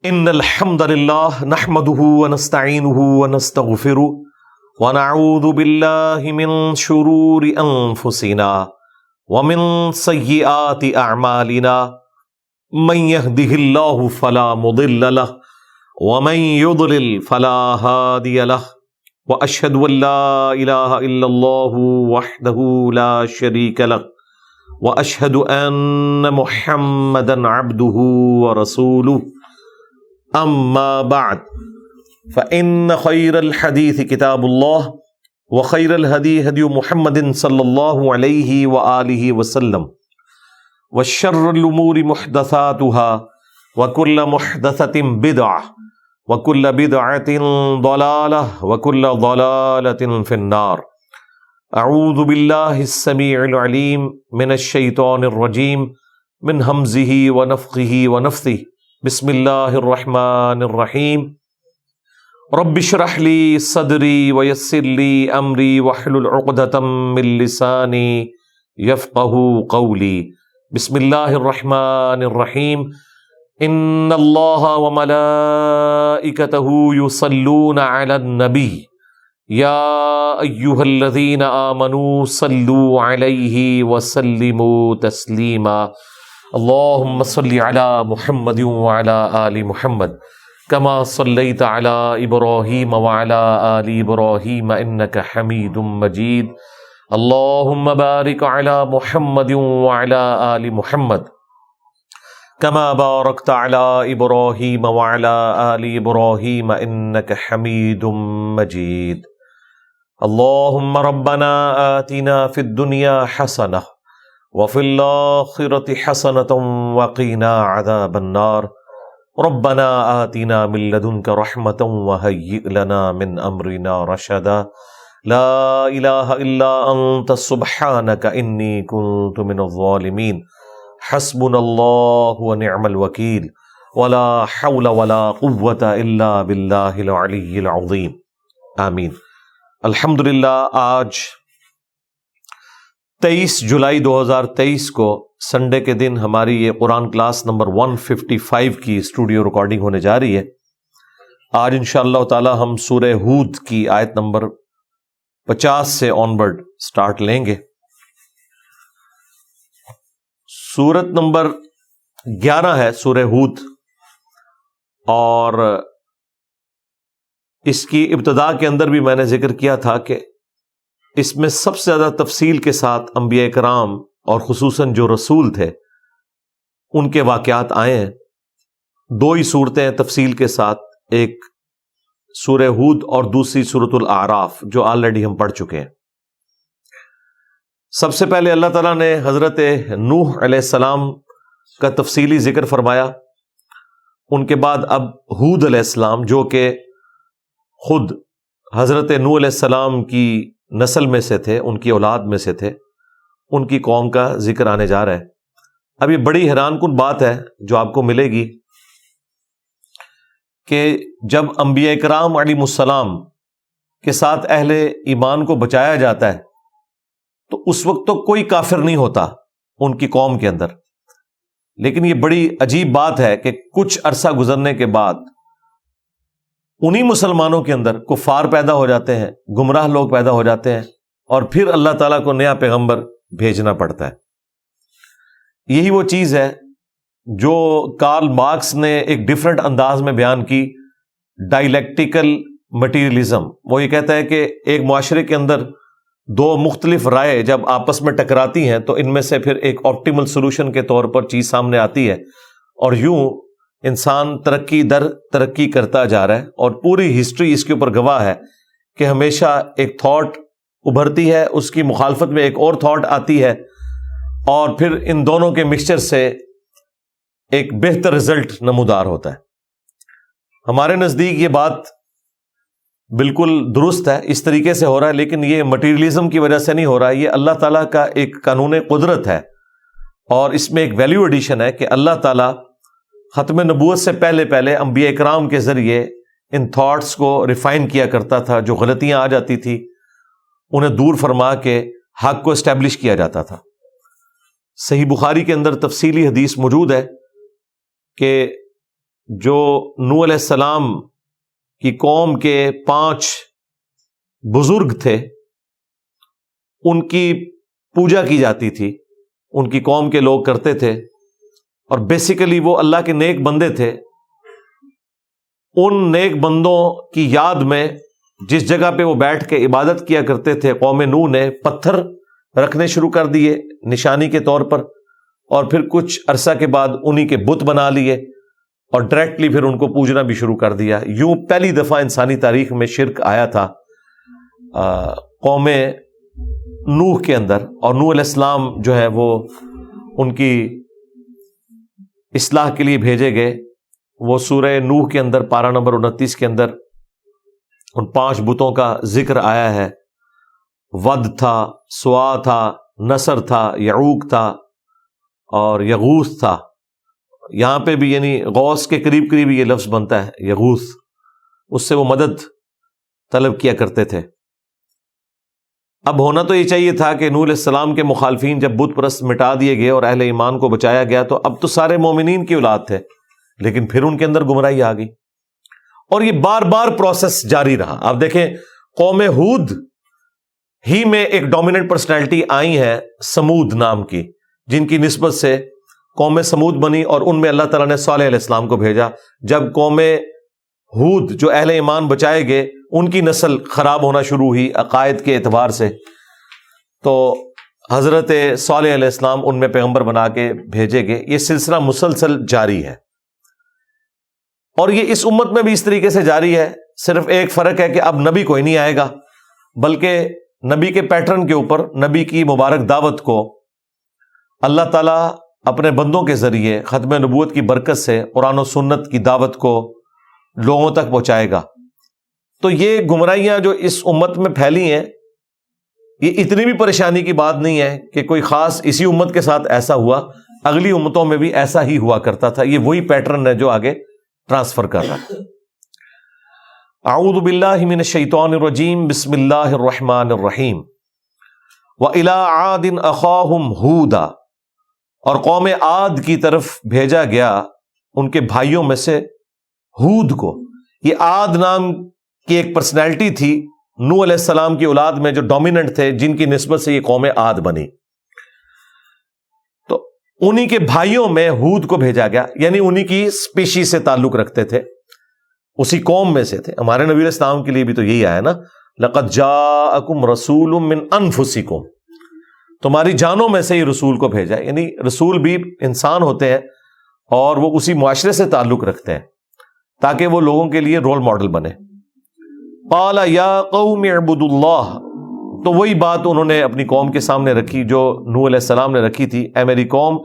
ان الحمد لله نحمده ونستعينه ونستغفره ونعوذ بالله من شرور انفسنا ومن سيئات اعمالنا من يهده الله فلا مضل له ومن يضلل فلا هادي له واشهد ان لا اله الا الله وحده لا شريك له واشهد ان محمدا عبده ورسوله اما بعد فان خير الحديث كتاب الله وخير الهدي هدي محمد صلى الله عليه واله وسلم وشر الامور محدثاتها وكل محدثة بدعة وكل بدعة ضلالة وكل ضلالة في النار. اعوذ بالله السميع العليم من الشيطان الرجيم من همزه ونفخه ونفثه. بسم اللہ الرحمن الرحیم. رب اشرح لی صدری ویسر لی امری واحلل عقدۃ من لسانی یفقہوا قولی. بسم اللہ الرحمن الرحیم. ان اللہ وملائکتہ یصلون علی النبی یا ایہا الذین آمنوا صلوا علیہ وسلموا تسلیما. اللهم صل على محمد وعلى آل محمد كما صليت على إبراهيم وعلى آل إبراهيم إنك حميد مجيد. اللهم بارك على محمد وعلى آل محمد كما باركت على إبراهيم وعلى آل إبراهيم إنك حميد مجيد. اللهم ربنا آتنا في الدنيا حسنة وفي الآخرة حسنة وقنا عذاب النار. ربنا آتنا من لدنك رحمة وهيئ لنا من أمرنا رشدا. لا إله إلا أنت سبحانك إني كنت من الظالمين. حسبنا الله ونعم الوكيل ولا حول ولا قوة إلا بالله العلي العظيم. آمین. الحمدللہ آج 23 جولائی 2023 کو سنڈے کے دن ہماری یہ قرآن کلاس نمبر 155 کی اسٹوڈیو ریکارڈنگ ہونے جا رہی ہے. آج انشاءاللہ تعالی ہم سورہ ہود کی آیت نمبر 50 سے آنورڈ سٹارٹ لیں گے. سورت نمبر 11 ہے سورہ ہود، اور اس کی ابتدا کے اندر بھی میں نے ذکر کیا تھا کہ اس میں سب سے زیادہ تفصیل کے ساتھ انبیاء کرام اور خصوصاً جو رسول تھے ان کے واقعات آئے ہیں. 2 ہی صورتیں تفصیل کے ساتھ، ایک سورہ ہود اور دوسری سورۃ الاعراف جو آلریڈی ہم پڑھ چکے ہیں. سب سے پہلے اللہ تعالیٰ نے حضرت نوح علیہ السلام کا تفصیلی ذکر فرمایا. ان کے بعد اب ہود علیہ السلام جو کہ خود حضرت نوح علیہ السلام کی نسل میں سے تھے، ان کی اولاد میں سے تھے، ان کی قوم کا ذکر آنے جا رہا ہے. اب یہ بڑی حیران کن بات ہے جو آپ کو ملے گی کہ جب انبیاء کرام علیہ السلام کے ساتھ اہل ایمان کو بچایا جاتا ہے تو اس وقت تو کوئی کافر نہیں ہوتا ان کی قوم کے اندر. لیکن یہ بڑی عجیب بات ہے کہ کچھ عرصہ گزرنے کے بعد انہی مسلمانوں کے اندر کفار پیدا ہو جاتے ہیں، گمراہ لوگ پیدا ہو جاتے ہیں، اور پھر اللہ تعالیٰ کو نیا پیغمبر بھیجنا پڑتا ہے. یہی وہ چیز ہے جو کارل مارکس نے ایک ڈیفرنٹ انداز میں بیان کی، ڈائلیکٹیکل مٹیریلزم. وہ یہ کہتا ہے کہ ایک معاشرے کے اندر 2 مختلف رائے جب آپس میں ٹکراتی ہیں تو ان میں سے پھر ایک آپٹیمل سولوشن کے طور پر چیز سامنے آتی ہے، اور یوں انسان ترقی در ترقی کرتا جا رہا ہے. اور پوری ہسٹری اس کے اوپر گواہ ہے کہ ہمیشہ ایک تھاٹ ابھرتی ہے، اس کی مخالفت میں ایک اور تھاٹ آتی ہے، اور پھر ان دونوں کے مکسچر سے ایک بہتر رزلٹ نمودار ہوتا ہے. ہمارے نزدیک یہ بات بالکل درست ہے، اس طریقے سے ہو رہا ہے، لیکن یہ مٹیریلزم کی وجہ سے نہیں ہو رہا ہے. یہ اللہ تعالیٰ کا ایک قانون قدرت ہے، اور اس میں ایک ویلیو ایڈیشن ہے کہ اللہ تعالیٰ ختم نبوت سے پہلے انبیاء کرام کے ذریعے ان تھاٹس کو ریفائن کیا کرتا تھا. جو غلطیاں آ جاتی تھی انہیں دور فرما کے حق کو اسٹیبلش کیا جاتا تھا. صحیح بخاری کے اندر تفصیلی حدیث موجود ہے کہ جو نوح علیہ السلام کی قوم کے 5 بزرگ تھے ان کی پوجا کی جاتی تھی، ان کی قوم کے لوگ کرتے تھے، اور بیسیکلی وہ اللہ کے نیک بندے تھے۔ ان نیک بندوں کی یاد میں جس جگہ پہ وہ بیٹھ کے عبادت کیا کرتے تھے، قوم نوح نے پتھر رکھنے شروع کر دیے نشانی کے طور پر، اور پھر کچھ عرصہ کے بعد انہی کے بت بنا لیے اور ڈائریکٹلی پھر ان کو پوجنا بھی شروع کر دیا۔ یوں پہلی دفعہ انسانی تاریخ میں شرک آیا تھا قوم نوح کے اندر، اور نوح علیہ السلام جو ہے وہ ان کی اصلاح کے لیے بھیجے گئے۔ وہ سورہ نوح کے اندر پارہ نمبر 29 کے اندر ان 5 بتوں کا ذکر آیا ہے۔ ود تھا، سوا تھا، نصر تھا، یعوق تھا اور یغوث تھا۔ یہاں پہ بھی یعنی غوث کے قریب قریب یہ لفظ بنتا ہے یغوث، اس سے وہ مدد طلب کیا کرتے تھے۔ اب ہونا تو یہ چاہیے تھا کہ نوح علیہ السلام کے مخالفین جب بت پرست مٹا دیے گئے اور اہل ایمان کو بچایا گیا تو اب تو سارے مومنین کی اولاد تھے، لیکن پھر ان کے اندر گمراہی آ گئی، اور یہ بار بار پروسیس جاری رہا۔ آپ دیکھیں قوم ہود ہی میں ایک ڈومیننٹ پرسنالٹی آئی ہے سمود نام کی، جن کی نسبت سے قوم سمود بنی، اور ان میں اللہ تعالیٰ نے صالح علیہ السلام کو بھیجا۔ جب قوم ہود جو اہل ایمان بچائے گئے ان کی نسل خراب ہونا شروع ہوئی عقائد کے اعتبار سے، تو حضرت صالح علیہ السلام ان میں پیغمبر بنا کے بھیجے گئے۔ یہ سلسلہ مسلسل جاری ہے، اور یہ اس امت میں بھی اس طریقے سے جاری ہے۔ صرف ایک فرق ہے کہ اب نبی کوئی نہیں آئے گا، بلکہ نبی کے پیٹرن کے اوپر نبی کی مبارک دعوت کو اللہ تعالیٰ اپنے بندوں کے ذریعے ختم نبوت کی برکت سے قرآن و سنت کی دعوت کو لوگوں تک پہنچائے گا۔ تو یہ گمراہیاں جو اس امت میں پھیلی ہیں، یہ اتنی بھی پریشانی کی بات نہیں ہے کہ کوئی خاص اسی امت کے ساتھ ایسا ہوا، اگلی امتوں میں بھی ایسا ہی ہوا کرتا تھا۔ یہ وہی پیٹرن ہے جو آگے ٹرانسفر کر رہا ہے۔ اعوذ باللہ من الشیطان الرجیم، بسم اللہ الرحمن الرحیم۔ وَإِلَىٰ عَادٍ أَخَاهُمْ هُودًا، اور قوم عاد کی طرف بھیجا گیا ان کے بھائیوں میں سے ہود کو۔ یہ عاد نام کی ایک پرسنالٹی تھی نوح علیہ السلام کی اولاد میں جو ڈومیننٹ تھے، جن کی نسبت سے یہ قوم عاد بنی۔ تو انہی کے بھائیوں میں ہود کو بھیجا گیا، یعنی انہی کی اسپیشی سے تعلق رکھتے تھے، اسی قوم میں سے تھے۔ ہمارے نبی علیہ السلام کے لیے بھی تو یہی آیا نا، لَقَدْ جَاءَكُمْ رَسُولٌ مِّنْ أَنفُسِكُمْ، تمہاری جانوں میں سے یہ رسول کو بھیجا ہے۔ یعنی رسول بھی انسان ہوتے ہیں اور وہ اسی معاشرے سے تعلق رکھتے ہیں تاکہ وہ لوگوں کے لیے رول ماڈل بنے۔ قال یا قوم اعبدوا اللہ، تو وہی بات انہوں نے اپنی قوم کے سامنے رکھی جو نوح علیہ السلام نے رکھی تھی، اے میری قوم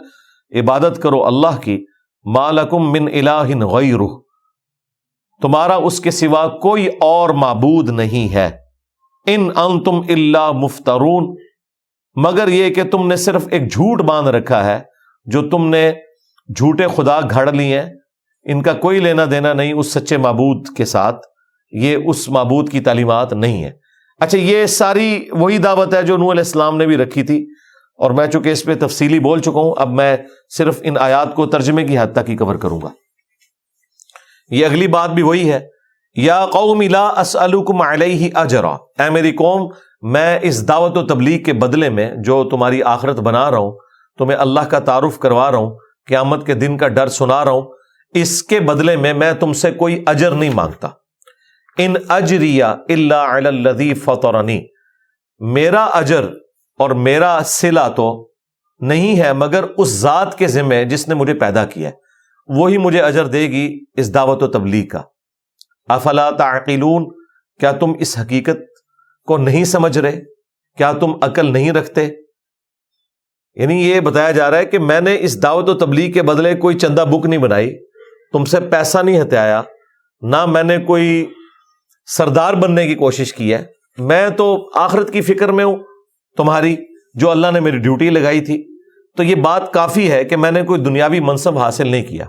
عبادت کرو اللہ کی، ما لکم من الہ غیرہ، تمہارا اس کے سوا کوئی اور معبود نہیں ہے، ان انتم الا مفترون، مگر یہ کہ تم نے صرف ایک جھوٹ باندھ رکھا ہے، جو تم نے جھوٹے خدا گھڑ لیے ہیں، ان کا کوئی لینا دینا نہیں اس سچے معبود کے ساتھ، یہ اس معبود کی تعلیمات نہیں ہے۔ اچھا، یہ ساری وہی دعوت ہے جو نوح علیہ السلام نے بھی رکھی تھی، اور میں چونکہ اس پہ تفصیلی بول چکا ہوں، اب میں صرف ان آیات کو ترجمے کی حد تک ہی کور کروں گا۔ یہ اگلی بات بھی وہی ہے، یا قوم لا اسألکم علیہ اجرا، اے میری قوم میں اس دعوت و تبلیغ کے بدلے میں جو تمہاری آخرت بنا رہا ہوں، تمہیں اللہ کا تعارف کروا رہا ہوں، قیامت کے دن کا ڈر سنا رہا ہوں، اس کے بدلے میں تم سے کوئی اجر نہیں مانگتا۔ ان اجریہ الا علی الذی فطرنی، میرا اجر اور میرا صلہ تو نہیں ہے مگر اس ذات کے ذمہ جس نے مجھے پیدا کیا ہے، وہی مجھے اجر دے گی اس دعوت و تبلیغ کا۔ افلا تعقلون، کیا تم اس حقیقت کو نہیں سمجھ رہے؟ کیا تم عقل نہیں رکھتے؟ یعنی یہ بتایا جا رہا ہے کہ میں نے اس دعوت و تبلیغ کے بدلے کوئی چندہ بک نہیں بنائی، تم سے پیسہ نہیں ہتھیایا، نہ میں نے کوئی سردار بننے کی کوشش کی ہے، میں تو آخرت کی فکر میں ہوں تمہاری، جو اللہ نے میری ڈیوٹی لگائی تھی۔ تو یہ بات کافی ہے کہ میں نے کوئی دنیاوی منصب حاصل نہیں کیا۔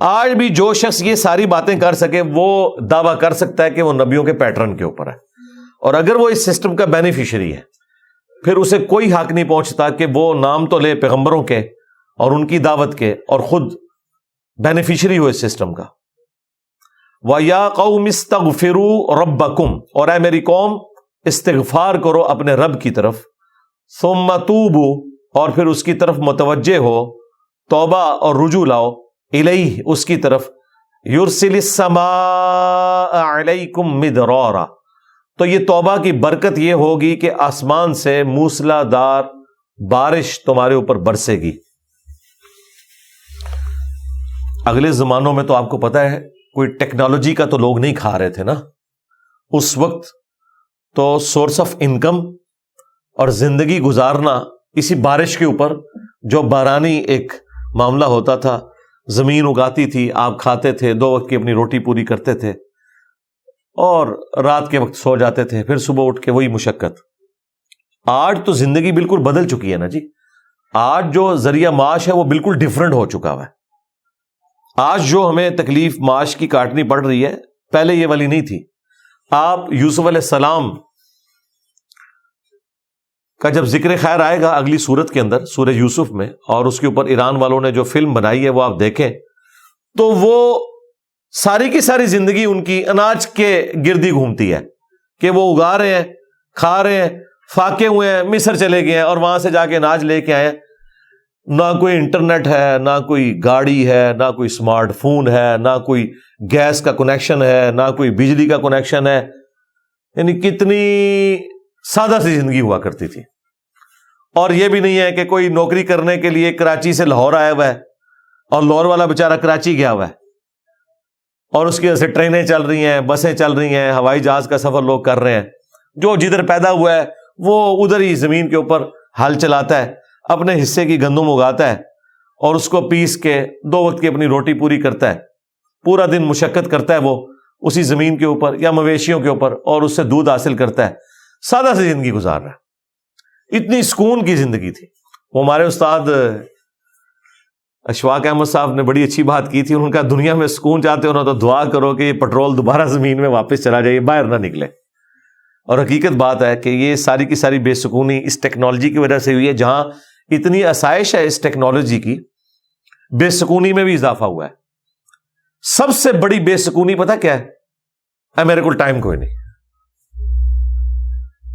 آج بھی جو شخص یہ ساری باتیں کر سکے وہ دعویٰ کر سکتا ہے کہ وہ نبیوں کے پیٹرن کے اوپر ہے، اور اگر وہ اس سسٹم کا بینیفیشری ہے پھر اسے کوئی حق نہیں پہنچتا کہ وہ نام تو لے پیغمبروں کے اور ان کی دعوت کے، اور خود بینیفیشری ہو اس سسٹم کا. وَيَا قَوْمِ اسْتَغْفِرُوا رَبَّكُمْ, اور اے میری قوم استغفار کرو اپنے رب کی طرف. ثُمَّ تُوبُوا, اور پھر اس کی طرف متوجہ ہو, توبہ اور رجوع لاؤ, الیہ, اس کی طرف. یرسل السماء علیکم مدرارا, تو یہ توبہ کی برکت یہ ہوگی کہ آسمان سے موسلا دار بارش تمہارے اوپر برسے گی. اگلے زمانوں میں تو آپ کو پتا ہے کوئی ٹیکنالوجی کا تو لوگ نہیں کھا رہے تھے نا. اس وقت تو سورس آف انکم اور زندگی گزارنا اسی بارش کے اوپر, جو بارانی ایک معاملہ ہوتا تھا, زمین اگاتی تھی, آپ کھاتے تھے, 2 وقت کی اپنی روٹی پوری کرتے تھے, اور رات کے وقت سو جاتے تھے, پھر صبح اٹھ کے وہی مشقت. آج تو زندگی بالکل بدل چکی ہے نا جی. آج جو ذریعہ معاش ہے وہ بالکل ڈیفرنٹ ہو چکا ہوا ہے. آج جو ہمیں تکلیف معاش کی کاٹنی پڑ رہی ہے پہلے یہ والی نہیں تھی. آپ یوسف علیہ السلام کا جب ذکر خیر آئے گا اگلی سورت کے اندر, سورہ یوسف میں, اور اس کے اوپر ایران والوں نے جو فلم بنائی ہے وہ آپ دیکھیں, تو وہ ساری کی ساری زندگی ان کی اناج کے گردی گھومتی ہے کہ وہ اگا رہے ہیں, کھا رہے ہیں, فاقے ہوئے ہیں, مصر چلے گئے ہیں اور وہاں سے جا کے اناج لے کے آئے ہیں. نہ کوئی انٹرنیٹ ہے, نہ کوئی گاڑی ہے, نہ کوئی اسمارٹ فون ہے, نہ کوئی گیس کا کنیکشن ہے, نہ کوئی بجلی کا کنیکشن ہے. یعنی کتنی سادہ سی زندگی ہوا کرتی تھی. اور یہ بھی نہیں ہے کہ کوئی نوکری کرنے کے لیے کراچی سے لاہور آیا ہوا ہے اور لاہور والا بیچارہ کراچی گیا ہوا ہے, اور اس کی وجہ سے ٹرینیں چل رہی ہیں, بسیں چل رہی ہیں, ہوائی جہاز کا سفر لوگ کر رہے ہیں. جو جدھر پیدا ہوا ہے وہ ادھر ہی زمین کے اوپر ہل چلاتا ہے, اپنے حصے کی گندم اگاتا ہے, اور اس کو پیس کے 2 وقت کی اپنی روٹی پوری کرتا ہے. پورا دن مشقت کرتا ہے وہ اسی زمین کے اوپر یا مویشیوں کے اوپر, اور اس سے دودھ حاصل کرتا ہے. سادہ سی زندگی گزار رہا ہے. اتنی سکون کی زندگی تھی. وہ ہمارے استاد اشفاق احمد صاحب نے بڑی اچھی بات کی تھی. انہوں نے کہا دنیا میں سکون چاہتے ہو نا تو دعا کرو کہ یہ پٹرول دوبارہ زمین میں واپس چلا جائے, باہر نہ نکلے. اور حقیقت بات ہے کہ یہ ساری کی ساری بے سکونی اس ٹیکنالوجی کی وجہ سے ہوئی ہے. جہاں اتنی آسائش ہے اس ٹیکنالوجی کی, بے سکونی میں بھی اضافہ ہوا ہے. سب سے بڑی بے سکونی پتہ کیا ہے؟ میرے کو ٹائم کوئی نہیں.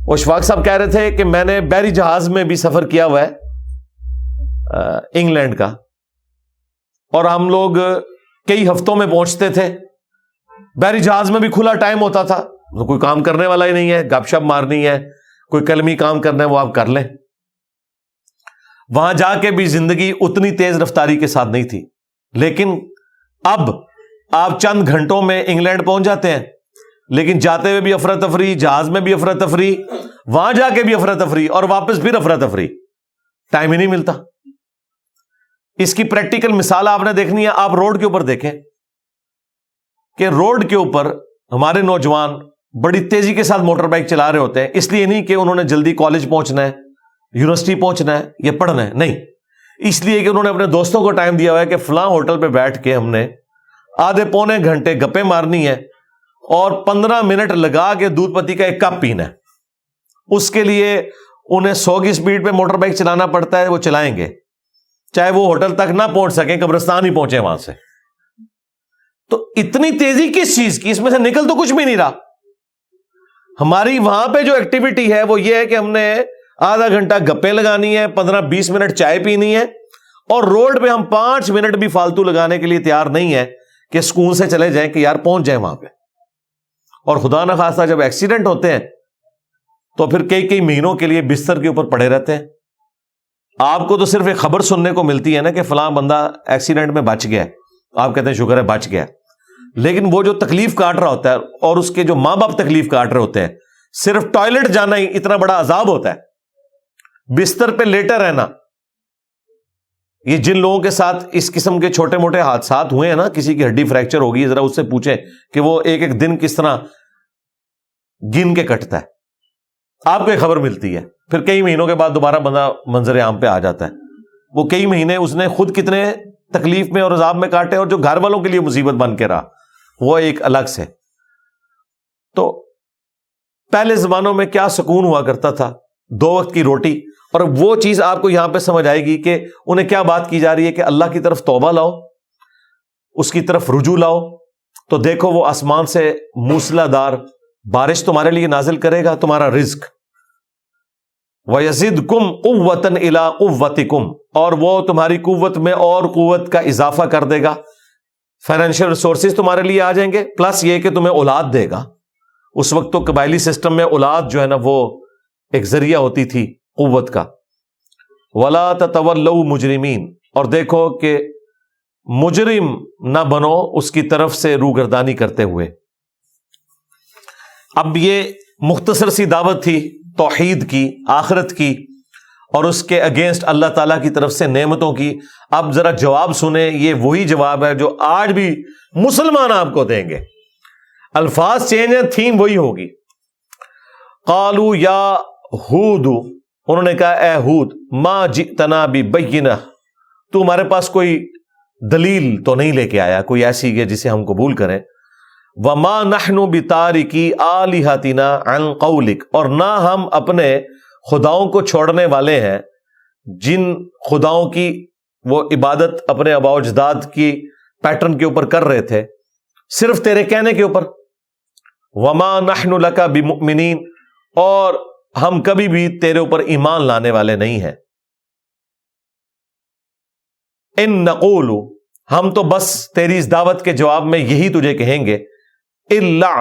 وہ اشفاق صاحب کہہ رہے تھے کہ میں نے بحری جہاز میں بھی سفر کیا ہوا ہے انگلینڈ کا, اور ہم لوگ کئی ہفتوں میں پہنچتے تھے. بحری جہاز میں بھی کھلا ٹائم ہوتا تھا, کوئی کام کرنے والا ہی نہیں ہے, گپ شپ مارنی ہے, کوئی کلمی کام کرنا ہے وہ آپ کر لیں. وہاں جا کے بھی زندگی اتنی تیز رفتاری کے ساتھ نہیں تھی. لیکن اب آپ چند گھنٹوں میں انگلینڈ پہنچ جاتے ہیں, لیکن جاتے ہوئے بھی افراتفری, جہاز میں بھی افراتفری, وہاں جا کے بھی افراتفری, اور واپس پھر افراتفری. ٹائم ہی نہیں ملتا. اس کی پریکٹیکل مثال آپ نے دیکھنی ہے, آپ روڈ کے اوپر دیکھیں کہ روڈ کے اوپر ہمارے نوجوان بڑی تیزی کے ساتھ موٹر بائک چلا رہے ہوتے ہیں. اس لیے نہیں کہ انہوں نے جلدی کالج پہنچنا ہے, یونیورسٹی پہنچنا ہے یا پڑھنا ہے, نہیں, اس لیے کہ انہوں نے اپنے دوستوں کو ٹائم دیا ہوا ہے کہ فلاں ہوٹل پہ بیٹھ کے ہم نے آدھے پونے گھنٹے گپیں مارنی ہے اور 15 منٹ لگا کے دودھ پتی کا ایک کپ پینا ہے. اس کے لیے انہیں 100 کی سپیڈ پہ موٹر بائک چلانا پڑتا ہے, وہ چلائیں گے چاہے وہ ہوٹل تک نہ پہنچ سکیں, قبرستان ہی پہنچے وہاں سے. تو اتنی تیزی کس چیز کی؟ اس میں سے نکل تو کچھ بھی نہیں رہا. ہماری وہاں پہ جو ایکٹیویٹی ہے وہ یہ ہے کہ ہم نے آدھا گھنٹہ گپیں لگانی ہے, 15-20 منٹ چائے پینی ہے, اور روڈ پہ ہم 5 منٹ بھی فالتو لگانے کے لیے تیار نہیں ہے کہ سکون سے چلے جائیں کہ یار پہنچ جائیں وہاں پہ. اور خدا نہ خواستہ جب ایکسیڈنٹ ہوتے ہیں تو پھر کئی مہینوں کے لیے بستر کے اوپر پڑے رہتے ہیں. آپ کو تو صرف ایک خبر سننے کو ملتی ہے نا کہ فلاں بندہ ایکسیڈنٹ میں بچ گیا, آپ کہتے ہیں شکر ہے بچ گیا. لیکن وہ جو تکلیف کاٹ رہا ہوتا ہے, اور اس کے جو ماں باپ تکلیف کاٹ رہے ہوتے ہیں, صرف ٹوائلٹ جانا ہی اتنا بڑا عذاب ہوتا ہے. بستر پہ لیٹا رہنا. یہ جن لوگوں کے ساتھ اس قسم کے چھوٹے موٹے حادثات ہوئے ہیں نا, کسی کی ہڈی فریکچر ہوگی, ذرا اس سے پوچھیں کہ وہ ایک دن کس طرح گن کے کٹتا ہے. آپ کو ایک خبر ملتی ہے, پھر کئی مہینوں کے بعد دوبارہ بندہ منظر عام پہ آ جاتا ہے. وہ کئی مہینے اس نے خود کتنے تکلیف میں اور عذاب میں کاٹے, اور جو گھر والوں کے لیے مصیبت بن کے رہا وہ ایک الگ سے. تو پہلے زمانوں میں کیا سکون ہوا کرتا تھا, 2 وقت کی روٹی. اور وہ چیز آپ کو یہاں پہ سمجھ آئے گی کہ انہیں کیا بات کی جا رہی ہے کہ اللہ کی طرف توبہ لاؤ, اس کی طرف رجوع لاؤ تو دیکھو وہ آسمان سے موسلا دار بارش تمہارے لیے نازل کرے گا، تمہارا رزق۔ وَيَزِدْكُمْ قُوَّةً إِلَىٰ قُوَّتِكُمْ، اور وہ تمہاری قوت میں اور قوت کا اضافہ کر دے گا، فائنینشیل ریسورسز تمہارے لیے آ جائیں گے، پلس یہ کہ تمہیں اولاد دے گا۔ اس وقت تو قبائلی سسٹم میں اولاد جو ہے نا وہ ایک ذریعہ ہوتی تھی قوت کا۔ وَلَا تَتَوَلَّوْا مُجْرِمِينَ، اور دیکھو کہ مجرم نہ بنو اس کی طرف سے روگردانی کرتے ہوئے۔ اب یہ مختصر سی دعوت تھی توحید کی، آخرت کی، اور اس کے اگینسٹ اللہ تعالیٰ کی طرف سے نعمتوں کی۔ اب ذرا جواب سنیں، یہ وہی جواب ہے جو آج بھی مسلمان آپ کو دیں گے، الفاظ چینج ہیں، تھیم وہی ہوگی۔ قالوا یا ہود، انہوں نے کہا اے ہود، ما جئتنا ببینہ، تو ہمارے پاس کوئی دلیل تو نہیں لے کے آیا، کوئی ایسی کہ جسے ہم قبول کریں۔ وما نحن بتارکی آلہتنا عن قولک، اور نہ ہم اپنے خداؤں کو چھوڑنے والے ہیں جن خداؤں کی وہ عبادت اپنے آباء و اجداد کی پیٹرن کے اوپر کر رہے تھے، صرف تیرے کہنے کے اوپر۔ وما نحن لک بمؤمنین، اور ہم کبھی بھی تیرے اوپر ایمان لانے والے نہیں ہیں۔ ان نقول، ہم تو بس تیری اس دعوت کے جواب میں یہی تجھے کہیں گے، الا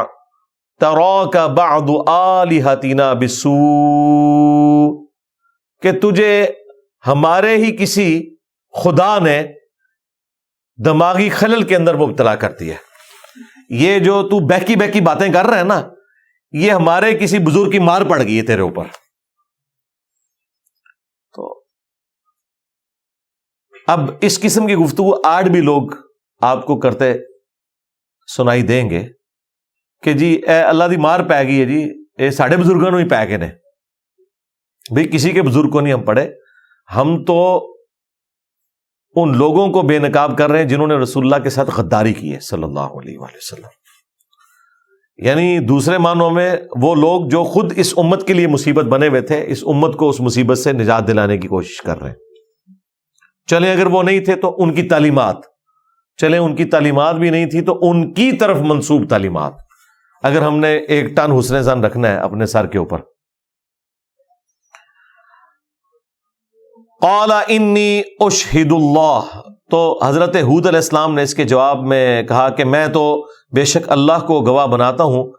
تراک بعض آلہتنا بسوء، کہ تجھے ہمارے ہی کسی خدا نے دماغی خلل کے اندر مبتلا کر دیا۔ یہ جو تو بہکی بہکی باتیں کر رہے ہیں نا، یہ ہمارے کسی بزرگ کی مار پڑ گئی ہے تیرے اوپر۔ تو اب اس قسم کی گفتگو آج بھی لوگ آپ کو کرتے سنائی دیں گے کہ جی اے اللہ دی مار پی گئی ہے جی، اے ساڑھے بزرگوں نے ہی پی گئے نے۔ بھئی کسی کے بزرگ کو نہیں ہم پڑھے، ہم تو ان لوگوں کو بے نقاب کر رہے ہیں جنہوں نے رسول اللہ کے ساتھ غداری کی ہے صلی اللہ علیہ وآلہ وسلم۔ یعنی دوسرے معنوں میں وہ لوگ جو خود اس امت کے لیے مصیبت بنے ہوئے تھے، اس امت کو اس مصیبت سے نجات دلانے کی کوشش کر رہے ہیں۔ چلیں اگر وہ نہیں تھے تو ان کی تعلیمات، چلیں ان کی تعلیمات بھی نہیں تھی تو ان کی طرف منسوب تعلیمات، اگر ہم نے ایک ٹن حسن زن رکھنا ہے اپنے سر کے اوپر۔ قال انی اشہد اللہ، تو حضرت ہود علیہ السلام نے اس کے جواب میں کہا کہ میں تو بے شک اللہ کو گواہ بناتا ہوں،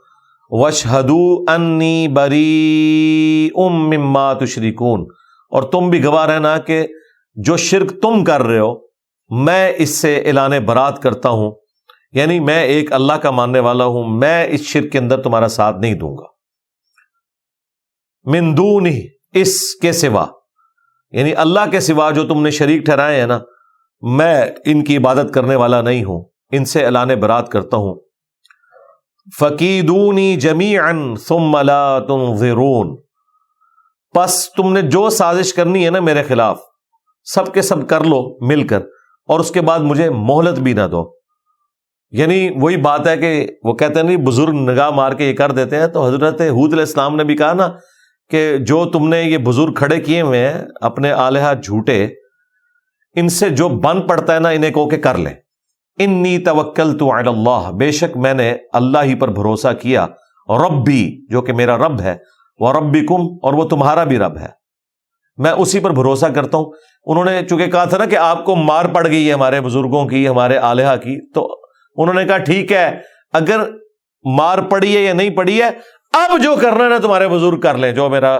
واشہدوا انی بریء مما تشرکون، اور تم بھی گواہ رہنا کہ جو شرک تم کر رہے ہو میں اس سے اعلان برات کرتا ہوں، یعنی میں ایک اللہ کا ماننے والا ہوں، میں اس شرک کے اندر تمہارا ساتھ نہیں دوں گا۔ من دونہ، اس کے سوا، یعنی اللہ کے سوا جو تم نے شریک ٹھہرائے ہیں نا، میں ان کی عبادت کرنے والا نہیں ہوں، ان سے اعلان برات کرتا ہوں۔ فَكِيدُونِي جَمِيعًا ثُمَّ لَا تُنظِرُونَ، پس تم نے جو سازش کرنی ہے نا میرے خلاف، سب کے سب کر لو مل کر، اور اس کے بعد مجھے مہلت بھی نہ دو۔ یعنی وہی بات ہے کہ وہ کہتے ہیں نہیں بزرگ نگاہ مار کے یہ کر دیتے ہیں، تو حضرت ہود علیہ السلام نے بھی کہا نا کہ جو تم نے یہ بزرگ کھڑے کیے ہوئے ہیں اپنے آلہہ جھوٹے، ان سے جو بن پڑتا ہے نا انہیں کو کہ کر لیں۔ انی توکلت علی اللہ، بے شک میں نے اللہ ہی پر بھروسہ کیا، ربی، جو کہ میرا رب ہے، وربکم، اور وہ تمہارا بھی رب ہے، میں اسی پر بھروسہ کرتا ہوں۔ انہوں نے چونکہ کہا تھا نا کہ آپ کو مار پڑ گئی ہے ہمارے بزرگوں کی، ہمارے آلہہ کی، تو انہوں نے کہا ٹھیک ہے، اگر مار پڑی ہے یا نہیں پڑی ہے، اب جو کرنا ہے نا تمہارے بزرگ کر لیں جو میرا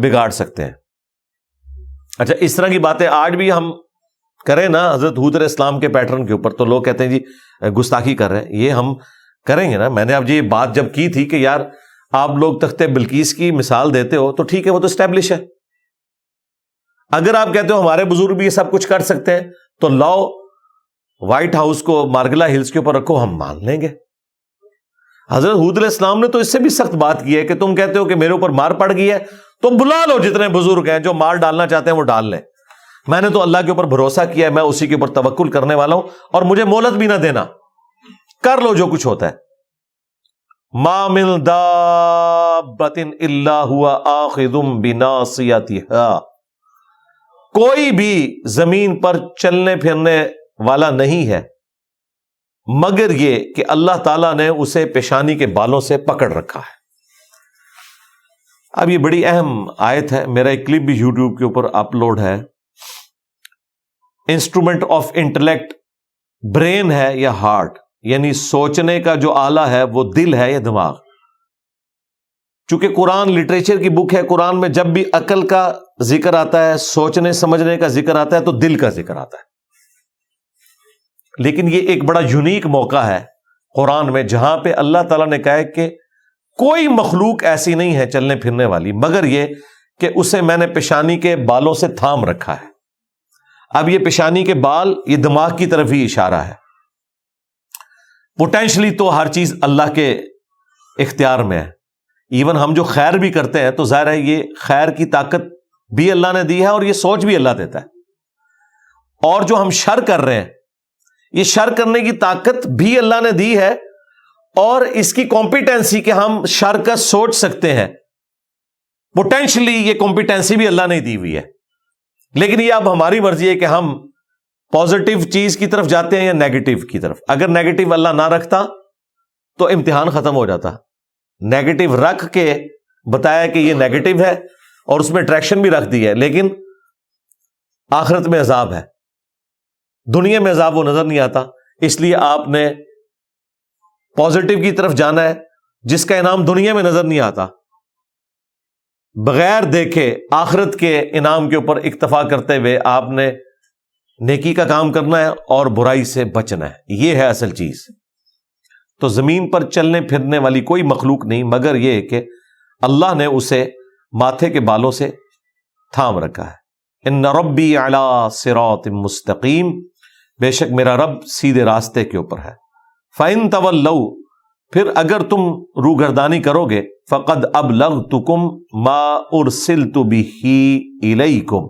بگاڑ سکتے ہیں۔ اچھا، اس طرح کی باتیں آج بھی ہم کریں نا حضرت ہود علیہ السلام کے پیٹرن کے اوپر، تو لوگ کہتے ہیں جی گستاخی کر رہے ہیں، یہ ہم کریں گے نا۔ میں نے اب یہ بات جب کی تھی کہ یار آپ لوگ تخت بلقیس کی مثال دیتے ہو تو ٹھیک ہے، وہ تو اسٹیبلش ہے۔ اگر آپ کہتے ہو ہمارے بزرگ بھی یہ سب کچھ کر سکتے ہیں تو لاؤ وائٹ ہاؤس کو مارگلا ہلز کے اوپر رکھو، ہم مان لیں گے۔ حضرت ہود علیہ السلام نے تو اس سے بھی سخت بات کی ہے کہ تم کہتے ہو کہ میرے اوپر مار پڑ گئی ہے تو بلا لو جتنے بزرگ ہیں، جو مار ڈالنا چاہتے ہیں وہ ڈال لیں، میں نے تو اللہ کے اوپر بھروسہ کیا ہے، میں اسی کے اوپر توکل کرنے والا ہوں، اور مجھے مہلت بھی نہ دینا، کر لو جو کچھ ہوتا ہے۔ ما من دابۃ الا هو آخذ بناصیتها، کوئی بھی زمین پر چلنے پھرنے والا نہیں ہے مگر یہ کہ اللہ تعالیٰ نے اسے پیشانی کے بالوں سے پکڑ رکھا ہے۔ اب یہ بڑی اہم آیت ہے، میرا ایک کلپ بھی یوٹیوب کے اوپر اپلوڈ ہے۔ انسٹرومنٹ آف انٹلیکٹ برین ہے یا ہارٹ، یعنی سوچنے کا جو آلہ ہے وہ دل ہے یا دماغ؟ چونکہ قرآن لٹریچر کی بک ہے، قرآن میں جب بھی عقل کا ذکر آتا ہے، سوچنے سمجھنے کا ذکر آتا ہے، تو دل کا ذکر آتا ہے۔ لیکن یہ ایک بڑا یونیک موقع ہے قرآن میں جہاں پہ اللہ تعالیٰ نے کہا ہے کہ کوئی مخلوق ایسی نہیں ہے چلنے پھرنے والی مگر یہ کہ اسے میں نے پیشانی کے بالوں سے تھام رکھا ہے۔ اب یہ پیشانی کے بال یہ دماغ کی طرف ہی اشارہ ہے۔ پوٹینشلی تو ہر چیز اللہ کے اختیار میں ہے، ایون ہم جو خیر بھی کرتے ہیں تو ظاہر ہے یہ خیر کی طاقت بھی اللہ نے دی ہے اور یہ سوچ بھی اللہ دیتا ہے، اور جو ہم شر کر رہے ہیں یہ شر کرنے کی طاقت بھی اللہ نے دی ہے، اور اس کی کمپیٹنسی کہ ہم شر کا سوچ سکتے ہیں، پوٹینشلی یہ کمپیٹنسی بھی اللہ نے دی ہوئی ہے۔ لیکن یہ اب ہماری مرضی ہے کہ ہم پازیٹیو چیز کی طرف جاتے ہیں یا نیگیٹو کی طرف۔ اگر نیگیٹو اللہ نہ رکھتا تو امتحان ختم ہو جاتا، نیگیٹو رکھ کے بتایا کہ یہ نیگیٹو ہے اور اس میں اٹریکشن بھی رکھ دی ہے، لیکن آخرت میں عذاب ہے، دنیا میں عذاب وہ نظر نہیں آتا۔ اس لیے آپ نے پازیٹیو کی طرف جانا ہے جس کا انعام دنیا میں نظر نہیں آتا، بغیر دیکھے آخرت کے انعام کے اوپر اکتفا کرتے ہوئے آپ نے نیکی کا کام کرنا ہے اور برائی سے بچنا ہے، یہ ہے اصل چیز۔ تو زمین پر چلنے پھرنے والی کوئی مخلوق نہیں مگر یہ کہ اللہ نے اسے ماتھے کے بالوں سے تھام رکھا ہے۔ ان ربی علی صراط مستقیم، بے شک میرا رب سیدھے راستے کے اوپر ہے۔ فَإِن تَوَلَّوْا، پھر اگر تم روگردانی کرو گے، فَقَدْ أَبْلَغْتُكُمْ مَا أُرْسِلْتُ بِهِ إِلَيْكُمْ،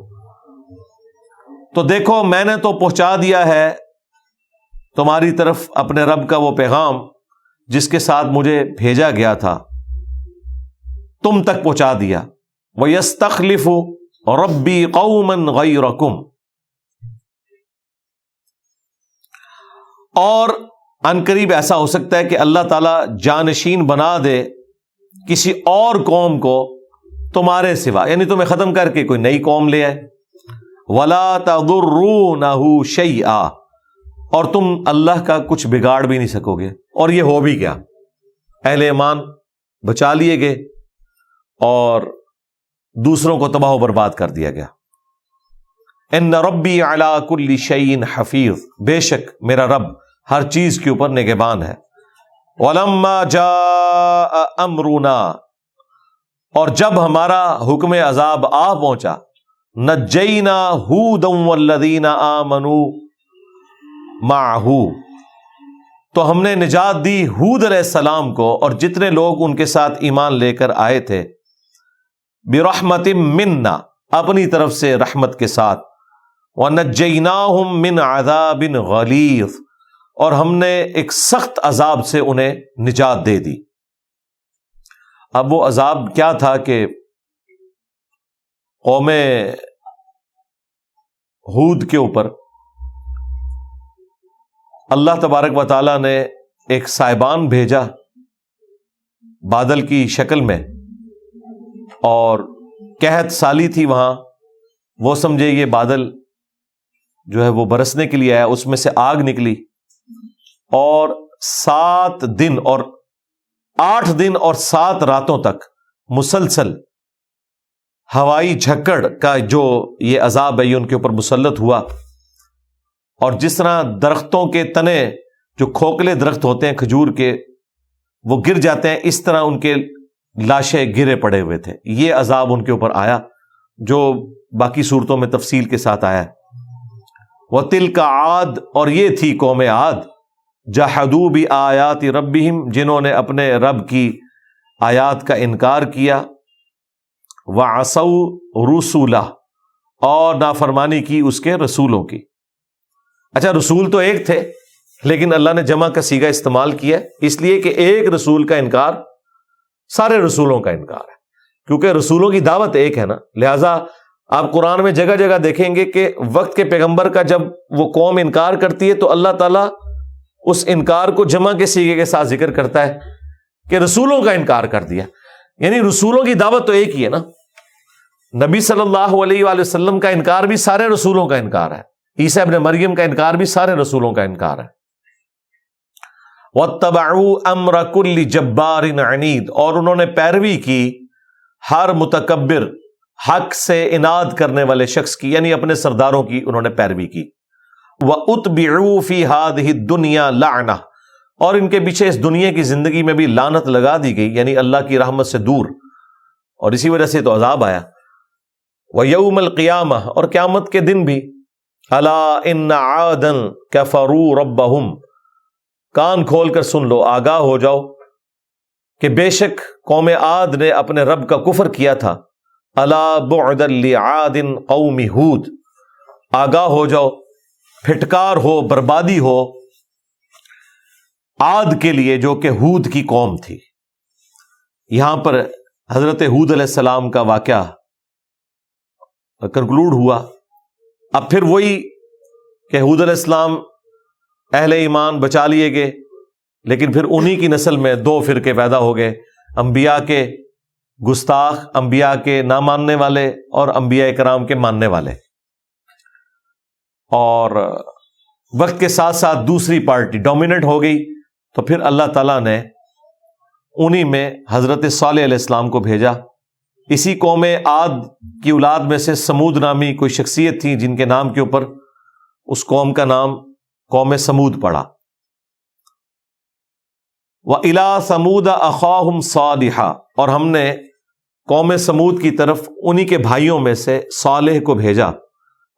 تو دیکھو میں نے تو پہنچا دیا ہے تمہاری طرف اپنے رب کا وہ پیغام جس کے ساتھ مجھے بھیجا گیا تھا، تم تک پہنچا دیا۔ وَيَسْتَخْلِفُ رَبِّي قَوْمًا غَيْرَكُمْ، اور عنقریب ایسا ہو سکتا ہے کہ اللہ تعالیٰ جانشین بنا دے کسی اور قوم کو تمہارے سوا، یعنی تمہیں ختم کر کے کوئی نئی قوم لے آئے۔ وَلَا تَضُرُّونَهُ شَيْئًا، اور تم اللہ کا کچھ بگاڑ بھی نہیں سکو گے۔ اور یہ ہو بھی گیا، اہل ایمان بچا لیے گئے اور دوسروں کو تباہ و برباد کر دیا گیا۔ ان ربی علی کل شیء حفیظ، بے شک میرا رب ہر چیز کے اوپر نگہبان ہے۔ وَلَمَّا جَاءَ أَمْرُنَا، اور جب ہمارا حکم عذاب آ پہنچا، نَجَّيْنَا هُودًا وَالَّذِينَ آمَنُوا مَعَهُ، تو ہم نے نجات دی ہود علیہ السلام کو اور جتنے لوگ ان کے ساتھ ایمان لے کر آئے تھے، بِرَحْمَةٍ مِنَّا، اپنی طرف سے رحمت کے ساتھ، وَنَجَّيْنَاهُمْ مِنْ عَذَابٍ غَلِيظٍ، اور ہم نے ایک سخت عذاب سے انہیں نجات دے دی۔ اب وہ عذاب کیا تھا کہ قوم ہود کے اوپر اللہ تبارک و تعالیٰ نے ایک سائبان بھیجا بادل کی شکل میں، اور قحط سالی تھی وہاں، وہ سمجھے یہ بادل جو ہے وہ برسنے کے لیے آیا، اس میں سے آگ نکلی، اور 7 دن اور 8 دن اور 7 راتوں تک مسلسل ہوائی جھکڑ کا جو یہ عذاب ہے یہ ان کے اوپر مسلط ہوا، اور جس طرح درختوں کے تنے جو کھوکھلے درخت ہوتے ہیں کھجور کے وہ گر جاتے ہیں، اس طرح ان کے لاشیں گرے پڑے ہوئے تھے۔ یہ عذاب ان کے اوپر آیا جو باقی صورتوں میں تفصیل کے ساتھ آیا ہے۔ وَتِلْكَ عَاد، اور یہ تھی قوم عاد، جَحَدُوا بِآيَاتِ رَبِّهِمْ، جنہوں نے اپنے رب کی آیات کا انکار کیا، وَعَصَوْا رُسُلَهُ، اور نافرمانی کی اس کے رسولوں کی۔ اچھا، رسول تو ایک تھے لیکن اللہ نے جمع کا صیغہ استعمال کیا اس لیے کہ ایک رسول کا انکار سارے رسولوں کا انکار ہے، کیونکہ رسولوں کی دعوت ایک ہے نا۔ لہٰذا آپ قرآن میں جگہ جگہ دیکھیں گے کہ وقت کے پیغمبر کا جب وہ قوم انکار کرتی ہے تو اللہ تعالیٰ اس انکار کو جمع کے صیغے کے ساتھ ذکر کرتا ہے کہ رسولوں کا انکار کر دیا. یعنی رسولوں کی دعوت تو ایک ہی ہے نا. نبی صلی اللہ علیہ وآلہ وسلم کا انکار بھی سارے رسولوں کا انکار ہے. عیسیٰ ابن مریم کا انکار بھی سارے رسولوں کا انکار ہے. وَاتَّبَعُوا أَمْرَ كُلِّ جَبَّارٍ عَنِيدٍ، اور انہوں نے پیروی کی ہر متکبر، حق سے اناد کرنے والے شخص کی، یعنی اپنے سرداروں کی انہوں نے پیروی کی. وَأُتْبِعُوا فِي هَذِهِ الدُّنْيَا لَعْنَةً، اور ان کے پیچھے اس دنیا کی زندگی میں بھی لعنت لگا دی گئی، یعنی اللہ کی رحمت سے دور، اور اسی وجہ سے تو عذاب آیا. وَيَوْمَ الْقِيَامَةِ، اور قیامت کے دن بھی، أَلَا إِنَّ عَادًا كَفَرُوا رَبَّهُمْ، کان کھول کر سن لو، آگاہ ہو جاؤ کہ بے شک قوم عاد نے اپنے رب کا کفر کیا تھا. الا بعدا لعاد قوم ہود، آگاہ ہو جاؤ، پھٹکار ہو، بربادی ہو عاد کے لیے جو کہ ہود کی قوم تھی. یہاں پر حضرت ہود علیہ السلام کا واقعہ کنکلوڈ ہوا. اب پھر وہی کہ ہود علیہ السلام اہل ایمان بچا لیے گئے، لیکن پھر انہی کی نسل میں دو فرقے پیدا ہو گئے، انبیاء کے گستاخ، انبیاء کے نہ ماننے والے، اور انبیاء کرام کے ماننے والے. اور وقت کے ساتھ ساتھ دوسری پارٹی ڈومیننٹ ہو گئی، تو پھر اللہ تعالیٰ نے انہی میں حضرت صالح علیہ السلام کو بھیجا. اسی قوم عاد کی اولاد میں سے سمود نامی کوئی شخصیت تھی جن کے نام کے اوپر اس قوم کا نام قوم سمود پڑا. وَإِلَىٰ ثَمُودَ أَخَاهُمْ صَالِحًا، اور ہم نے قوم سمود کی طرف انہی کے بھائیوں میں سے صالح کو بھیجا.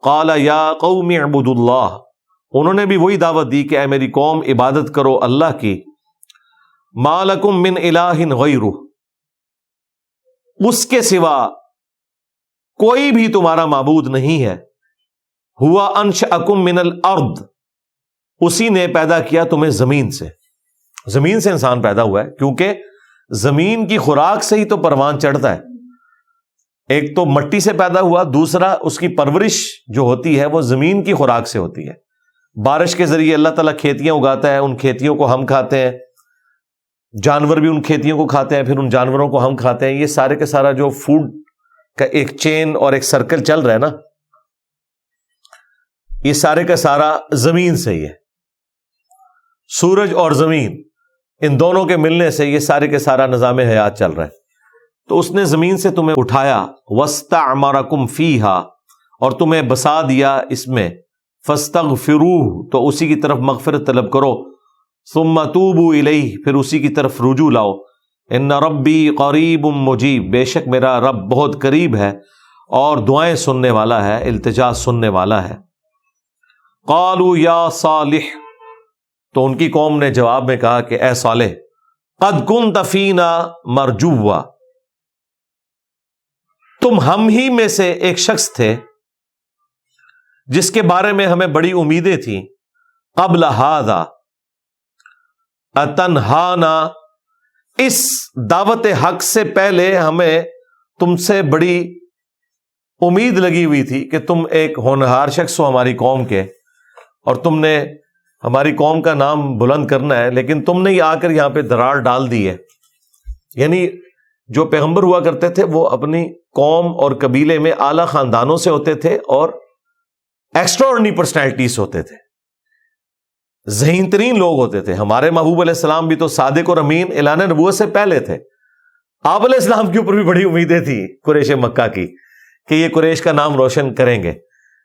قَالَ يَا قَوْمِ اعْبُدُوا اللَّهَ، انہوں نے بھی وہی دعوت دی کہ اے میری قوم عبادت کرو اللہ کی. مَا لَكُم مِّنْ إِلَٰهٍ غَيْرُهُ، اس کے سوا کوئی بھی تمہارا معبود نہیں ہے. هُوَ أَنشَأَكُم مِّنَ الْأَرْضِ، اسی نے پیدا کیا تمہیں زمین سے. زمین سے انسان پیدا ہوا ہے، کیونکہ زمین کی خوراک سے ہی تو پروان چڑھتا ہے. ایک تو مٹی سے پیدا ہوا، دوسرا اس کی پرورش جو ہوتی ہے وہ زمین کی خوراک سے ہوتی ہے. بارش کے ذریعے اللہ تعالیٰ کھیتیاں اگاتا ہے، ان کھیتیوں کو ہم کھاتے ہیں، جانور بھی ان کھیتیوں کو کھاتے ہیں، پھر ان جانوروں کو ہم کھاتے ہیں. یہ سارے کا سارا جو فوڈ کا ایک چین اور ایک سرکل چل رہا ہے نا، یہ سارے کا سارا زمین سے ہی ہے. سورج اور زمین، ان دونوں کے ملنے سے یہ سارے کے سارا نظام حیات چل رہا ہے. تو اس نے زمین سے تمہیں اٹھایا. وَاسْتَعْمَرَكُمْ فِيهَا، اور تمہیں بسا دیا اس میں. فَاسْتَغْفِرُوهُ، تو اسی کی طرف مغفرت طلب کرو. ثُمَّ تُوبُوا إِلَيْهِ، پھر اسی کی طرف رجوع لاؤ. إِنَّ رَبِّي قَرِيبٌ مُجِيبٌ، بے شک میرا رب بہت قریب ہے اور دعائیں سننے والا ہے، التجا سننے والا ہے. قَالُوا يَا صَالِحُ، تو ان کی قوم نے جواب میں کہا کہ اے صالح، قَدْ كُنْتَ فِينَا مَرْجُوًّا، تم ہم ہی میں سے ایک شخص تھے جس کے بارے میں ہمیں بڑی امیدیں تھیں. قبل هذا اتنہانا، اس دعوت حق سے پہلے ہمیں تم سے بڑی امید لگی ہوئی تھی کہ تم ایک ہونہار شخص ہو ہماری قوم کے، اور تم نے ہماری قوم کا نام بلند کرنا ہے، لیکن تم نے آ کر یہاں پہ درار ڈال دی ہے. یعنی جو پیغمبر ہوا کرتے تھے وہ اپنی قوم اور قبیلے میں اعلیٰ خاندانوں سے ہوتے تھے اور ایکسٹرا آرڈنری پرسنالٹیز ہوتے تھے، ذہین ترین لوگ ہوتے تھے. ہمارے محبوب علیہ السلام بھی تو صادق اور امین اعلان نبوت سے پہلے تھے. آپ علیہ السلام کے اوپر بھی بڑی امیدیں تھیں قریش مکہ کی کہ یہ قریش کا نام روشن کریں گے،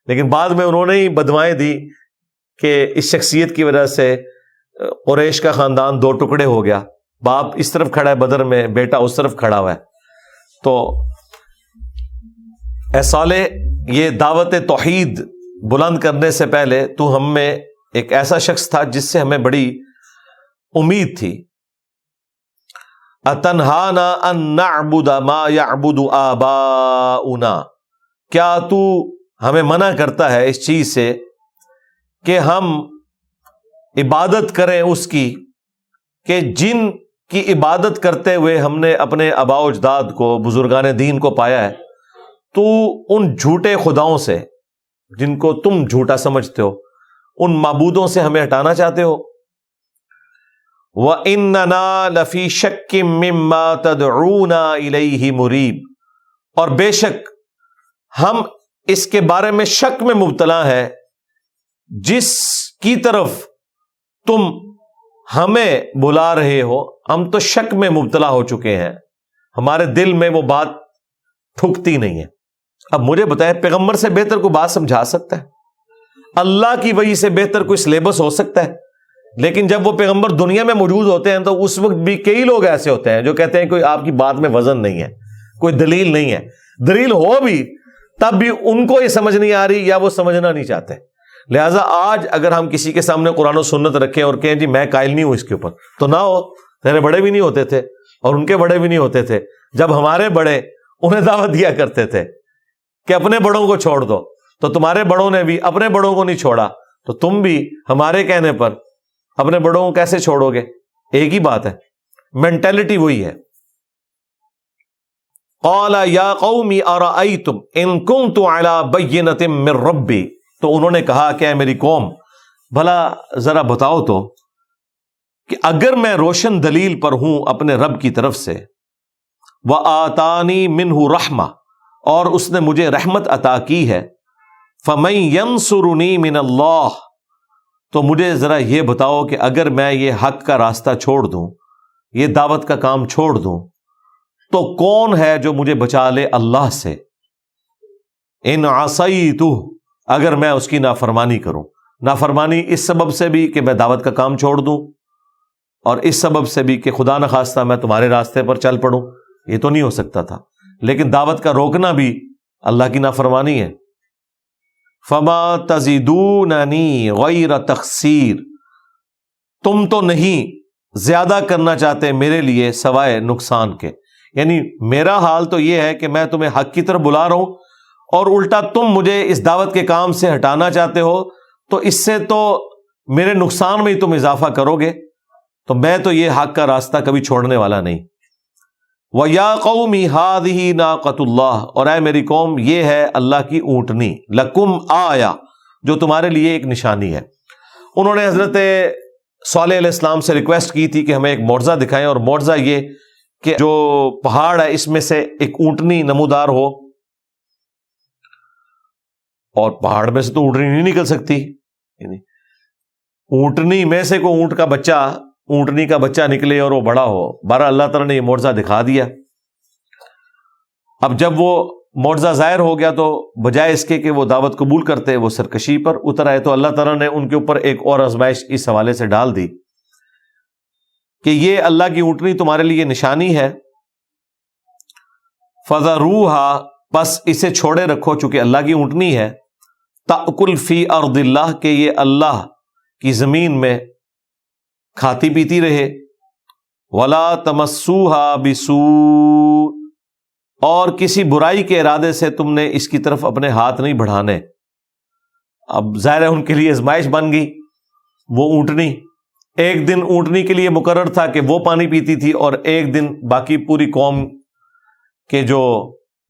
لیکن بعد میں انہوں نے ہی بدوائیں دی کہ اس شخصیت کی وجہ سے قریش کا خاندان دو ٹکڑے ہو گیا. باپ اس طرف کھڑا ہے بدر میں، بیٹا اس طرف کھڑا ہوا ہے. تو اے صالح، یہ دعوت توحید بلند کرنے سے پہلے تو ہم میں ایک ایسا شخص تھا جس سے ہمیں بڑی امید تھی. اتنہانا ان نعبد ما یعبد آباؤنا، کیا تو ہمیں منع کرتا ہے اس چیز سے کہ ہم عبادت کریں اس کی کہ جن کی عبادت کرتے ہوئے ہم نے اپنے آباء و اجداد کو، بزرگان دین کو پایا ہے. تو ان جھوٹے خداؤں سے جن کو تم جھوٹا سمجھتے ہو، ان معبودوں سے ہمیں ہٹانا چاہتے ہو. وَإِنَّنَا لَفِي شَكٍّ مِّمَّا تَدْعُونَا إِلَيْهِ مُرِيبٍ، اور بے شک ہم اس کے بارے میں شک میں مبتلا ہے جس کی طرف تم ہمیں بلا رہے ہو، ہم تو شک میں مبتلا ہو چکے ہیں، ہمارے دل میں وہ بات ٹھکتی نہیں ہے۔ اب مجھے بتائے، پیغمبر سے بہتر کوئی بات سمجھا سکتا ہے؟ اللہ کی وحی سے بہتر کوئی سلیبس ہو سکتا ہے؟ لیکن جب وہ پیغمبر دنیا میں موجود ہوتے ہیں تو اس وقت بھی کئی لوگ ایسے ہوتے ہیں جو کہتے ہیں کوئی آپ کی بات میں وزن نہیں ہے، کوئی دلیل نہیں ہے، دلیل ہو بھی تب بھی ان کو یہ سمجھ نہیں آ رہی یا وہ سمجھنا نہیں چاہتے۔ لہٰذا آج اگر ہم کسی کے سامنے قرآن و سنت رکھیں اور کہیں جی میں قائل نہیں ہوں اس کے اوپر، تو نہ ہو، تیرے بڑے بھی نہیں ہوتے تھے اور ان کے بڑے بھی نہیں ہوتے تھے، جب ہمارے بڑے انہیں دعوت دیا کرتے تھے کہ اپنے بڑوں کو چھوڑ دو، تو تمہارے بڑوں نے بھی اپنے بڑوں کو نہیں چھوڑا، تو تم بھی ہمارے کہنے پر اپنے بڑوں کو کیسے چھوڑو گے؟ ایک ہی بات ہے، مینٹلٹی وہی ہے۔ قال یا قوم ارأیتم ان کنت علی بینۃ من ربی، تو انہوں نے کہا کہ اے میری قوم، بھلا ذرا بتاؤ تو کہ اگر میں روشن دلیل پر ہوں اپنے رب کی طرف سے، وآتانی منہ رحمہ، اور اس نے مجھے رحمت عطا کی ہے، فمن ینصرنی من اللہ، تو مجھے ذرا یہ بتاؤ کہ اگر میں یہ حق کا راستہ چھوڑ دوں، یہ دعوت کا کام چھوڑ دوں، تو کون ہے جو مجھے بچا لے اللہ سے؟ ان عصیتہ، اگر میں اس کی نافرمانی کروں، نافرمانی اس سبب سے بھی کہ میں دعوت کا کام چھوڑ دوں، اور اس سبب سے بھی کہ خدا نخواستہ میں تمہارے راستے پر چل پڑوں، یہ تو نہیں ہو سکتا تھا، لیکن دعوت کا روکنا بھی اللہ کی نافرمانی ہے۔ فما تزیدوننی غیر تخسیر، تم تو نہیں زیادہ کرنا چاہتے میرے لیے سوائے نقصان کے، یعنی میرا حال تو یہ ہے کہ میں تمہیں حق کی طرف بلا رہا ہوں اور الٹا تم مجھے اس دعوت کے کام سے ہٹانا چاہتے ہو، تو اس سے تو میرے نقصان میں ہی تم اضافہ کرو گے، تو میں تو یہ حق کا راستہ کبھی چھوڑنے والا نہیں۔ وَيَا قَوْمِ هَٰذِهِ نَاقَةُ اللَّهِ، اور اے میری قوم، یہ ہے اللہ کی اونٹنی، لَكُمْ آیَہ، جو تمہارے لیے ایک نشانی ہے۔ انہوں نے حضرت صالح علیہ السلام سے ریکویسٹ کی تھی کہ ہمیں ایک معجزہ دکھائیں، اور معجزہ یہ کہ جو پہاڑ ہے اس میں سے ایک اونٹنی نمودار ہو، اور پہاڑ میں سے تو اونٹنی نہیں نکل سکتی، یعنی اونٹنی میں سے کوئی اونٹ کا بچہ، اونٹنی کا بچہ نکلے اور وہ بڑا ہو۔ بارہ اللہ تعالیٰ نے یہ معجزہ دکھا دیا۔ اب جب وہ معجزہ ظاہر ہو گیا تو بجائے اس کے کہ وہ دعوت قبول کرتے، وہ سرکشی پر اتر آئے، تو اللہ تعالیٰ نے ان کے اوپر ایک اور آزمائش اس حوالے سے ڈال دی کہ یہ اللہ کی اونٹنی تمہارے لیے نشانی ہے، فَذَرُوهَا، پس اسے چھوڑے رکھو، چونکہ اللہ کی اونٹنی ہے، تأکل فی ارض اللہ، کہ یہ اللہ کی زمین میں کھاتی پیتی رہے، ولا تمسوها بسوء، اور کسی برائی کے ارادے سے تم نے اس کی طرف اپنے ہاتھ نہیں بڑھانے۔ اب ظاہر ہے ان کے لیے آزمائش بن گئی، وہ اونٹنی ایک دن اونٹنی کے لیے مقرر تھا کہ وہ پانی پیتی تھی، اور ایک دن باقی پوری قوم کے جو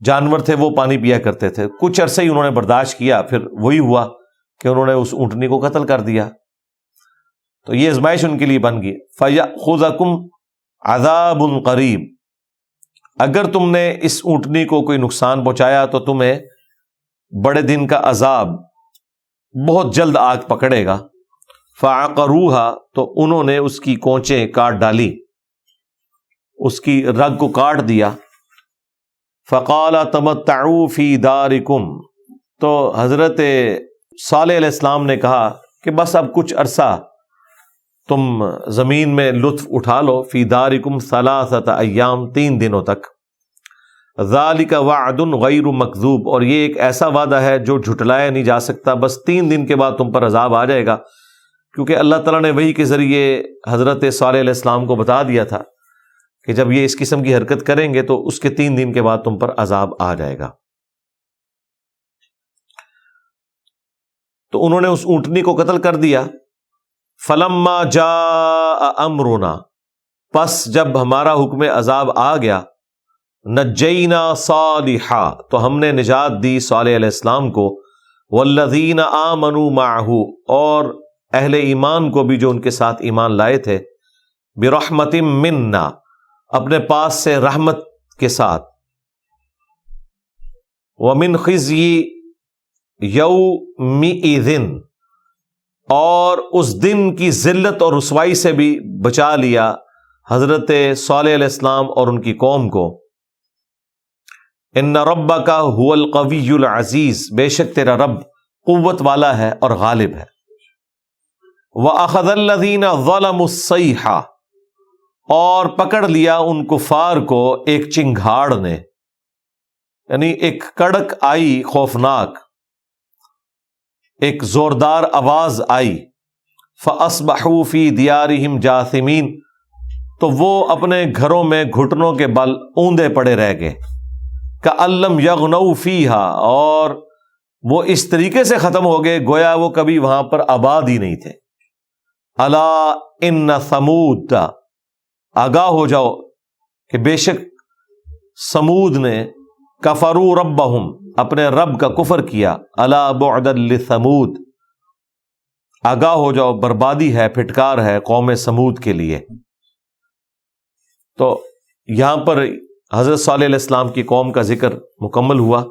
جانور تھے وہ پانی پیا کرتے تھے۔ کچھ عرصے ہی انہوں نے برداشت کیا، پھر وہی ہوا کہ انہوں نے اس اونٹنی کو قتل کر دیا، تو یہ آزمائش ان کے لیے بن گئی۔ فَيَأْخُذَكُمْ عَذَابٌ قَرِيبٌ، اگر تم نے اس اونٹنی کو کوئی نقصان پہنچایا تو تمہیں بڑے دن کا عذاب بہت جلد آگ پکڑے گا۔ فَعَقَرُوهَا، تو انہوں نے اس کی کونچیں کاٹ ڈالی، اس کی رگ کو کاٹ دیا۔ فَقَالَ تَمَتَّعُوا فِي دَارِكُمْ، تو حضرت صالح علیہ السلام نے کہا کہ بس اب کچھ عرصہ تم زمین میں لطف اٹھا لو، فی دارکم ثلاثۃ ایام، 3 دنوں تک، ذالک وعد غیر مکذوب، اور یہ ایک ایسا وعدہ ہے جو جھٹلایا نہیں جا سکتا، بس 3 دن کے بعد تم پر عذاب آ جائے گا، کیونکہ اللہ تعالیٰ نے وحی کے ذریعے حضرت صالح علیہ السلام کو بتا دیا تھا کہ جب یہ اس قسم کی حرکت کریں گے تو اس کے 3 دن کے بعد تم پر عذاب آ جائے گا۔ تو انہوں نے اس اونٹنی کو قتل کر دیا۔ فلما جاء امرنا، پس جب ہمارا حکم عذاب آ گیا، نجینا صالحا، تو ہم نے نجات دی صالح علیہ السلام کو، والذین آمنوا معہ، اور اہل ایمان کو بھی جو ان کے ساتھ ایمان لائے تھے، برحمت منا، اپنے پاس سے رحمت کے ساتھ، ومن خزی یومئذ، اور اس دن کی ذلت اور رسوائی سے بھی بچا لیا حضرت صالح علیہ السلام اور ان کی قوم کو۔ ان ربک هو القوی العزیز، بے شک تیرا رب قوت والا ہے اور غالب ہے۔ وَأَخَذَ الَّذِينَ ظَلَمُوا الصَّيْحَةَ، اور پکڑ لیا ان کفار کو ایک چنگھاڑ نے، یعنی ایک کڑک آئی خوفناک، ایک زوردار آواز آئی، فَأَصْبَحُوا فِي دِيَارِهِمْ جَاثِمِينَ، تو وہ اپنے گھروں میں گھٹنوں کے بل اوندے پڑے رہ گئے، كَأَن لَّمْ يَغْنَوْا فِيهَا، اور وہ اس طریقے سے ختم ہو گئے گویا وہ کبھی وہاں پر آباد ہی نہیں تھے۔ الا ان ثمود، آگاہ ہو جاؤ کہ بے شک سمود نے کفروا ربہم، اپنے رب کا کفر کیا، الا بعدا لثمود، آگاہ ہو جاؤ بربادی ہے، پھٹکار ہے قوم سمود کے لیے۔ تو یہاں پر حضرت صالح علیہ السلام کی قوم کا ذکر مکمل ہوا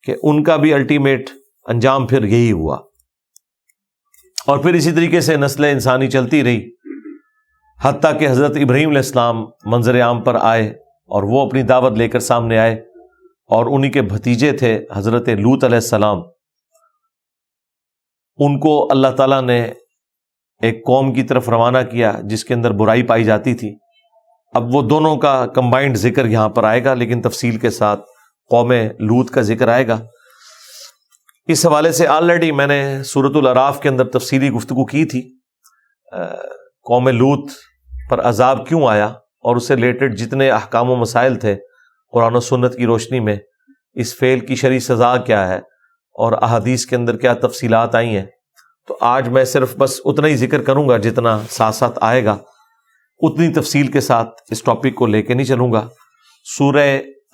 کہ ان کا بھی الٹیمیٹ انجام پھر یہی ہوا، اور پھر اسی طریقے سے نسل انسانی چلتی رہی، حتیٰ کہ حضرت ابراہیم علیہ السلام منظر عام پر آئے اور وہ اپنی دعوت لے کر سامنے آئے، اور انہی کے بھتیجے تھے حضرت لوط علیہ السلام، ان کو اللہ تعالیٰ نے ایک قوم کی طرف روانہ کیا جس کے اندر برائی پائی جاتی تھی۔ اب وہ دونوں کا کمبائنڈ ذکر یہاں پر آئے گا، لیکن تفصیل کے ساتھ قوم لوط کا ذکر آئے گا۔ اس حوالے سے آلریڈی میں نے سورۃ الاعراف کے اندر تفصیلی گفتگو کی تھی، قوم لوط پر عذاب کیوں آیا اور اس سے ریلیٹڈ جتنے احکام و مسائل تھے قرآن و سنت کی روشنی میں، اس فعل کی شرعی سزا کیا ہے اور احادیث کے اندر کیا تفصیلات آئی ہیں۔ تو آج میں صرف بس اتنا ہی ذکر کروں گا جتنا ساتھ ساتھ آئے گا، اتنی تفصیل کے ساتھ اس ٹاپک کو لے کے نہیں چلوں گا۔ سورہ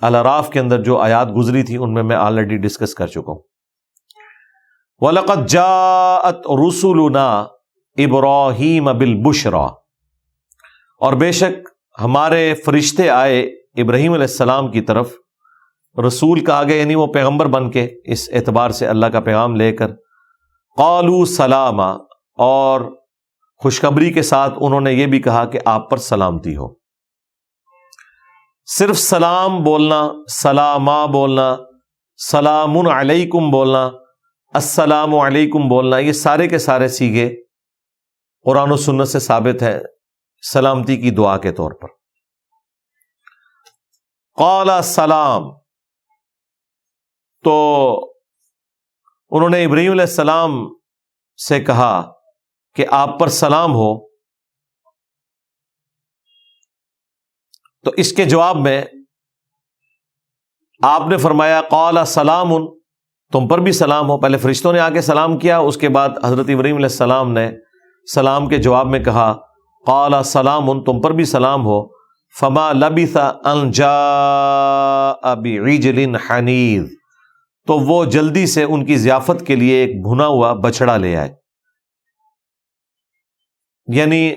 الاعراف کے اندر جو آیات گزری تھی ان میں آلریڈی ڈسکس کر چکا ہوں۔ وَلَقَدْ جَاءَتْ رُسُلُنَا إِبْرَاهِيمَ بِالْبُشْرَى، اور بے شک ہمارے فرشتے آئے ابراہیم علیہ السلام کی طرف، رسول کہا گیا یعنی وہ پیغمبر بن کے اس اعتبار سے اللہ کا پیغام لے کر، قالوا سلاما، اور خوشخبری کے ساتھ انہوں نے یہ بھی کہا کہ آپ پر سلامتی ہو۔ صرف سلام بولنا، سلاما بولنا، سلام علیکم بولنا، السلام علیکم بولنا، یہ سارے کے سارے صیغے قرآن و سنت سے ثابت ہے سلامتی کی دعا کے طور پر۔ قال سلام، تو انہوں نے ابراہیم علیہ السلام سے کہا کہ آپ پر سلام ہو، تو اس کے جواب میں آپ نے فرمایا قال سلام، تم پر بھی سلام ہو۔ پہلے فرشتوں نے آ کے سلام کیا، اس کے بعد حضرت ابراہیم علیہ السلام نے سلام کے جواب میں کہا قال سلام، تم پر بھی سلام ہو۔ فما لبث ان جاء بعجل حنیذ، تو وہ جلدی سے ان کی ضیافت کے لیے ایک بھنا ہوا بچڑا لے آئے، یعنی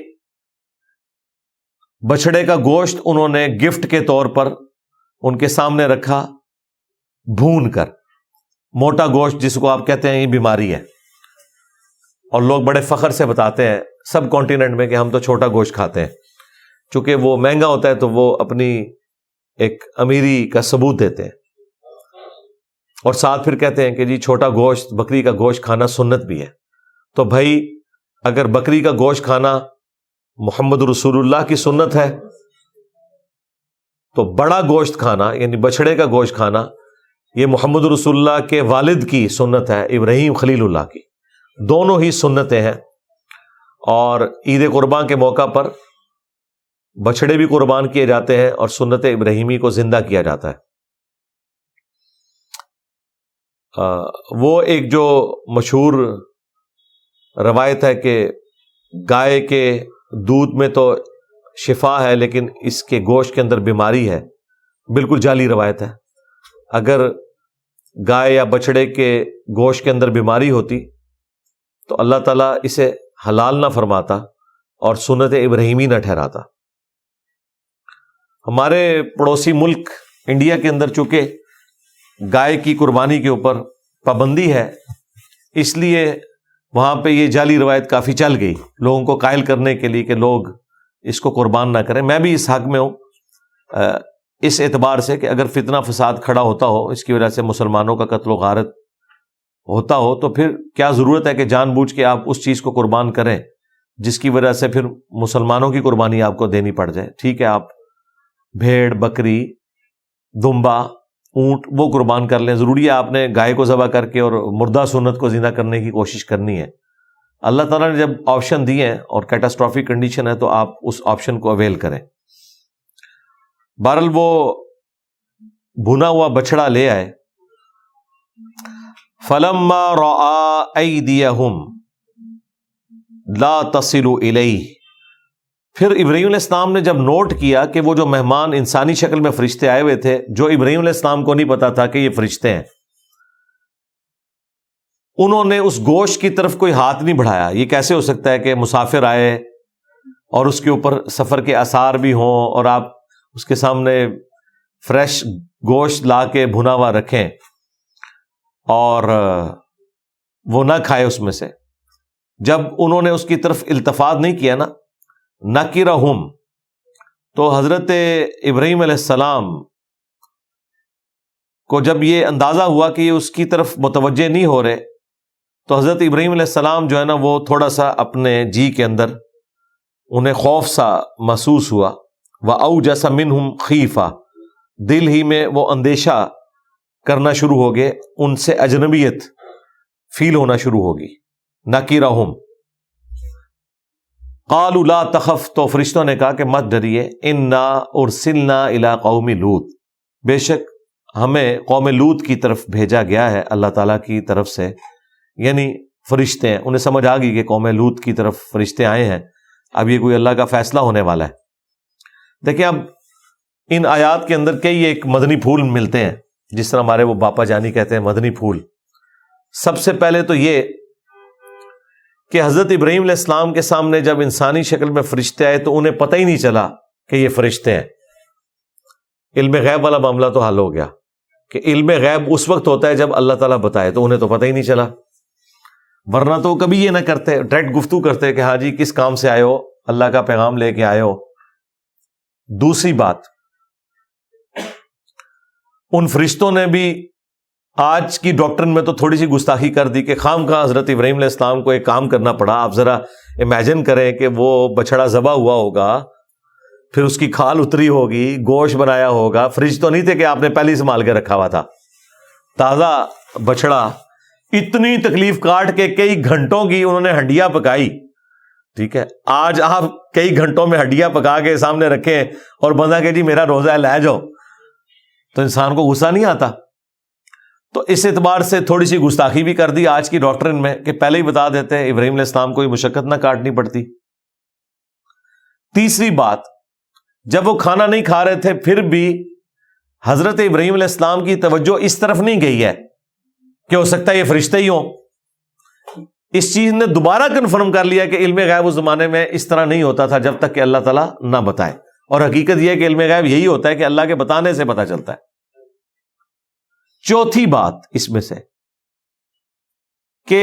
بچڑے کا گوشت انہوں نے گفٹ کے طور پر ان کے سامنے رکھا، بھون کر۔ موٹا گوشت جس کو آپ کہتے ہیں یہ بیماری ہے، اور لوگ بڑے فخر سے بتاتے ہیں سب کانٹیننٹ میں کہ ہم تو چھوٹا گوشت کھاتے ہیں، چونکہ وہ مہنگا ہوتا ہے تو وہ اپنی ایک امیری کا ثبوت دیتے ہیں، اور ساتھ پھر کہتے ہیں کہ جی چھوٹا گوشت، بکری کا گوشت کھانا سنت بھی ہے۔ تو بھائی اگر بکری کا گوشت کھانا محمد رسول اللہ کی سنت ہے تو بڑا گوشت کھانا یعنی بچڑے کا گوشت کھانا یہ محمد رسول اللہ کے والد کی سنت ہے، ابراہیم خلیل اللہ کی، دونوں ہی سنتیں ہیں۔ اور عید قربان کے موقع پر بچڑے بھی قربان کیے جاتے ہیں اور سنت ابراہیمی کو زندہ کیا جاتا ہے۔ وہ ایک جو مشہور روایت ہے کہ گائے کے دودھ میں تو شفا ہے لیکن اس کے گوشت کے اندر بیماری ہے، بالکل جعلی روایت ہے۔ اگر گائے یا بچڑے کے گوشت کے اندر بیماری ہوتی تو اللہ تعالیٰ اسے حلال نہ فرماتا اور سنت ابراہیمی نہ ٹھہراتا۔ ہمارے پڑوسی ملک انڈیا کے اندر چونکہ گائے کی قربانی کے اوپر پابندی ہے، اس لیے وہاں پہ یہ جعلی روایت کافی چل گئی لوگوں کو قائل کرنے کے لیے کہ لوگ اس کو قربان نہ کریں۔ میں بھی اس حق میں ہوں اس اعتبار سے کہ اگر فتنہ فساد کھڑا ہوتا ہو، اس کی وجہ سے مسلمانوں کا قتل و غارت ہوتا ہو، تو پھر کیا ضرورت ہے کہ جان بوجھ کے آپ اس چیز کو قربان کریں جس کی وجہ سے پھر مسلمانوں کی قربانی آپ کو دینی پڑ جائے۔ ٹھیک ہے، آپ بھیڑ، بکری، دمبا، اونٹ وہ قربان کر لیں، ضروری ہے آپ نے گائے کو ذبح کر کے اور مردہ سنت کو زندہ کرنے کی کوشش کرنی ہے؟ اللہ تعالیٰ نے جب آپشن دیے ہیں اور کیٹاسٹرافک کنڈیشن ہے تو آپ اس آپشن کو اویل کریں۔ بہرحال وہ بھنا ہوا بچڑا لے آئے۔ فَلَمَّا رَأَىٰ أَيْدِيَهُمْ لَا تَصِلُ إِلَيْهِ، پھر ابراہیم علیہ السلام نے جب نوٹ کیا کہ وہ جو مہمان انسانی شکل میں فرشتے آئے ہوئے تھے، جو ابراہیم علیہ السلام کو نہیں پتا تھا کہ یہ فرشتے ہیں، انہوں نے اس گوشت کی طرف کوئی ہاتھ نہیں بڑھایا۔ یہ کیسے ہو سکتا ہے کہ مسافر آئے اور اس کے اوپر سفر کے آثار بھی ہوں اور آپ اس کے سامنے فریش گوشت لا کے بھنا ہوا رکھیں اور وہ نہ کھائے اس میں سے؟ جب انہوں نے اس کی طرف التفات نہیں کیا نا، نَكِرَهُمْ، تو حضرت ابراہیم علیہ السلام کو جب یہ اندازہ ہوا کہ یہ اس کی طرف متوجہ نہیں ہو رہے، تو حضرت ابراہیم علیہ السلام جو ہے نا وہ تھوڑا سا اپنے جی کے اندر انہیں خوف سا محسوس ہوا۔ وَأَوْجَسَ مِنْهُمْ خِيفَةً، دل ہی میں وہ اندیشہ کرنا شروع ہو گئے، ان سے اجنبیت فیل ہونا شروع ہوگی۔ نَكِرَهُمْ قَالُوا لَا تَخَفْ، تو فرشتوں نے کہا کہ مت ڈریے، اِنَّا أُرْسِلْنَا إِلَىٰ قَوْمِ لُوط، بے شک ہمیں قوم لوط کی طرف بھیجا گیا ہے اللہ تعالیٰ کی طرف سے، یعنی فرشتے ہیں۔ انہیں سمجھ آ گئی کہ قوم لوط کی طرف فرشتے آئے ہیں، اب یہ کوئی اللہ کا فیصلہ ہونے والا ہے۔ دیکھیں اب ان آیات کے اندر کئی ایک مدنی پھول ملتے ہیں، جس طرح ہمارے وہ باپا جانی کہتے ہیں مدنی پھول۔ سب سے پہلے تو یہ کہ حضرت ابراہیم علیہ السلام کے سامنے جب انسانی شکل میں فرشتے آئے تو انہیں پتہ ہی نہیں چلا کہ یہ فرشتے ہیں۔ علم غیب والا معاملہ تو حل ہو گیا کہ علم غیب اس وقت ہوتا ہے جب اللہ تعالیٰ بتائے، تو انہیں تو پتہ ہی نہیں چلا، ورنہ تو کبھی یہ نہ کرتے، ڈائریکٹ گفتگو کرتے کہ ہاں جی کس کام سے آئے ہو، اللہ کا پیغام لے کے آئے ہو۔ دوسری بات، ان فرشتوں نے بھی آج کی ڈاکٹرن میں تو تھوڑی سی گستاخی کر دی کہ خام خواہ حضرت ابراہیم علیہ السلام کو ایک کام کرنا پڑا۔ آپ ذرا امیجن کریں کہ وہ بچڑا ذبح ہوا ہوگا، پھر اس کی کھال اتری ہوگی، گوشت بنایا ہوگا، فریج تو نہیں تھے کہ آپ نے پہلے ہی سنبھال کے رکھا ہوا تھا، تازہ بچڑا، اتنی تکلیف کاٹ کے کئی گھنٹوں کی انہوں نے ہڈیاں پکائی۔ ٹھیک ہے، آج آپ کئی گھنٹوں میں ہڈیاں پکا کے سامنے رکھیں اور بندہ کہ جی میرا روزہ ہے لے جاؤ، تو انسان کو غصہ نہیں آتا؟ تو اس اعتبار سے تھوڑی سی گستاخی بھی کر دی آج کی ڈاکٹرن میں کہ پہلے ہی بتا دیتے ہیں، ابراہیم علیہ السلام کو مشقت نہ کاٹنی پڑتی۔ تیسری بات، جب وہ کھانا نہیں کھا رہے تھے پھر بھی حضرت ابراہیم علیہ السلام کی توجہ اس طرف نہیں گئی ہے کہ ہو سکتا ہے یہ فرشتے ہی ہوں۔ اس چیز نے دوبارہ کنفرم کر لیا کہ علم غیب اس زمانے میں اس طرح نہیں ہوتا تھا جب تک کہ اللہ تعالیٰ نہ بتائے، اور حقیقت یہ ہے کہ علم غیب یہی ہوتا ہے کہ اللہ کے بتانے سے پتہ چلتا ہے۔ چوتھی بات اس میں سے کہ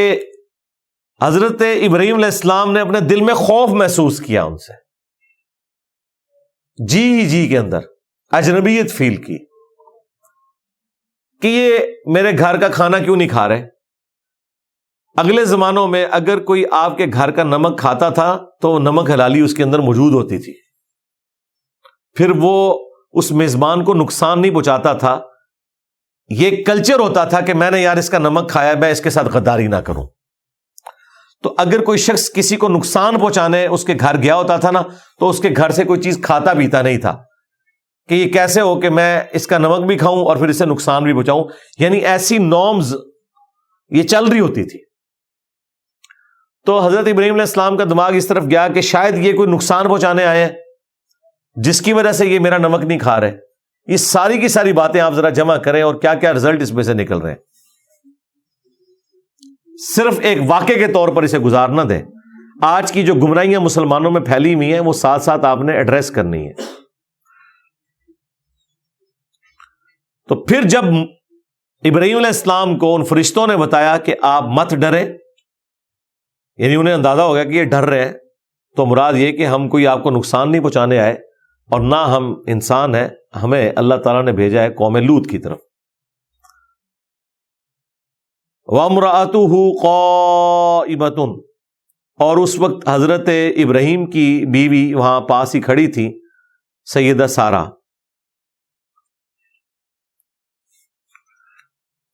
حضرت ابراہیم علیہ السلام نے اپنے دل میں خوف محسوس کیا ان سے، جی کے اندر اجنبیت فیل کی کہ یہ میرے گھر کا کھانا کیوں نہیں کھا رہے۔ اگلے زمانوں میں اگر کوئی آپ کے گھر کا نمک کھاتا تھا تو نمک حلالی اس کے اندر موجود ہوتی تھی، پھر وہ اس میزبان کو نقصان نہیں پہنچاتا تھا۔ یہ کلچر ہوتا تھا کہ میں نے یار اس کا نمک کھایا، میں اس کے ساتھ غداری نہ کروں۔ تو اگر کوئی شخص کسی کو نقصان پہنچانے اس کے گھر گیا ہوتا تھا نا، تو اس کے گھر سے کوئی چیز کھاتا پیتا نہیں تھا کہ یہ کیسے ہو کہ میں اس کا نمک بھی کھاؤں اور پھر اسے نقصان بھی پہنچاؤں، یعنی ایسی نارمز یہ چل رہی ہوتی تھی۔ تو حضرت ابراہیم علیہ السلام کا دماغ اس طرف گیا کہ شاید یہ کوئی نقصان پہنچانے آئے ہیں جس کی وجہ سے یہ میرا نمک نہیں کھا رہے۔ یہ ساری کی ساری باتیں آپ ذرا جمع کریں اور کیا کیا رزلٹ اس میں سے نکل رہے ہیں، صرف ایک واقعے کے طور پر اسے گزار نہ دیں۔ آج کی جو گمراہیاں مسلمانوں میں پھیلی ہوئی ہیں وہ ساتھ ساتھ آپ نے ایڈریس کرنی ہے. تو پھر جب ابراہیم علیہ السلام کو ان فرشتوں نے بتایا کہ آپ مت ڈریں، یعنی انہیں اندازہ ہو گیا کہ یہ ڈر رہے ہیں، تو مراد یہ کہ ہم کوئی آپ کو نقصان نہیں پہنچانے آئے اور نہ ہم انسان ہیں، ہمیں اللہ تعالیٰ نے بھیجا ہے قوم لوط کی طرف. وَامْرَأَتُهُ قَائِمَةٌ، اور اس وقت حضرت ابراہیم کی بیوی وہاں پاس ہی کھڑی تھی، سیدہ سارہ.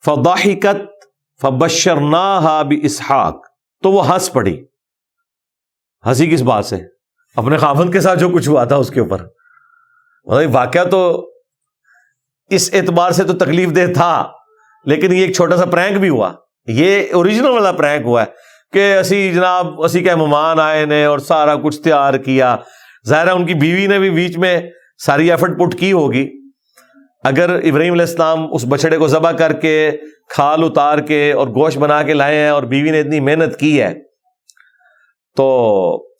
فَضَحِكَتْ فَبَشَّرْنَاهَا بِإِسْحَاقَ، تو وہ ہنس پڑی. ہنسی کس بات سے؟ اپنے خاوند کے ساتھ جو کچھ ہوا تھا اس کے اوپر. واقعہ تو اس اعتبار سے تو تکلیف دہ تھا، لیکن یہ ایک چھوٹا سا پرینک بھی ہوا. یہ اوریجنل والا پرینک ہوا ہے کہ اسی کے مہمان آئے نے اور سارا کچھ تیار کیا. ظاہر ہے ان کی بیوی نے بھی بیچ میں ساری ایفرٹ پٹ کی ہوگی. اگر ابراہیم علیہ السلام اس بچڑے کو ذبح کر کے کھال اتار کے اور گوشت بنا کے لائے ہیں اور بیوی نے اتنی محنت کی ہے، تو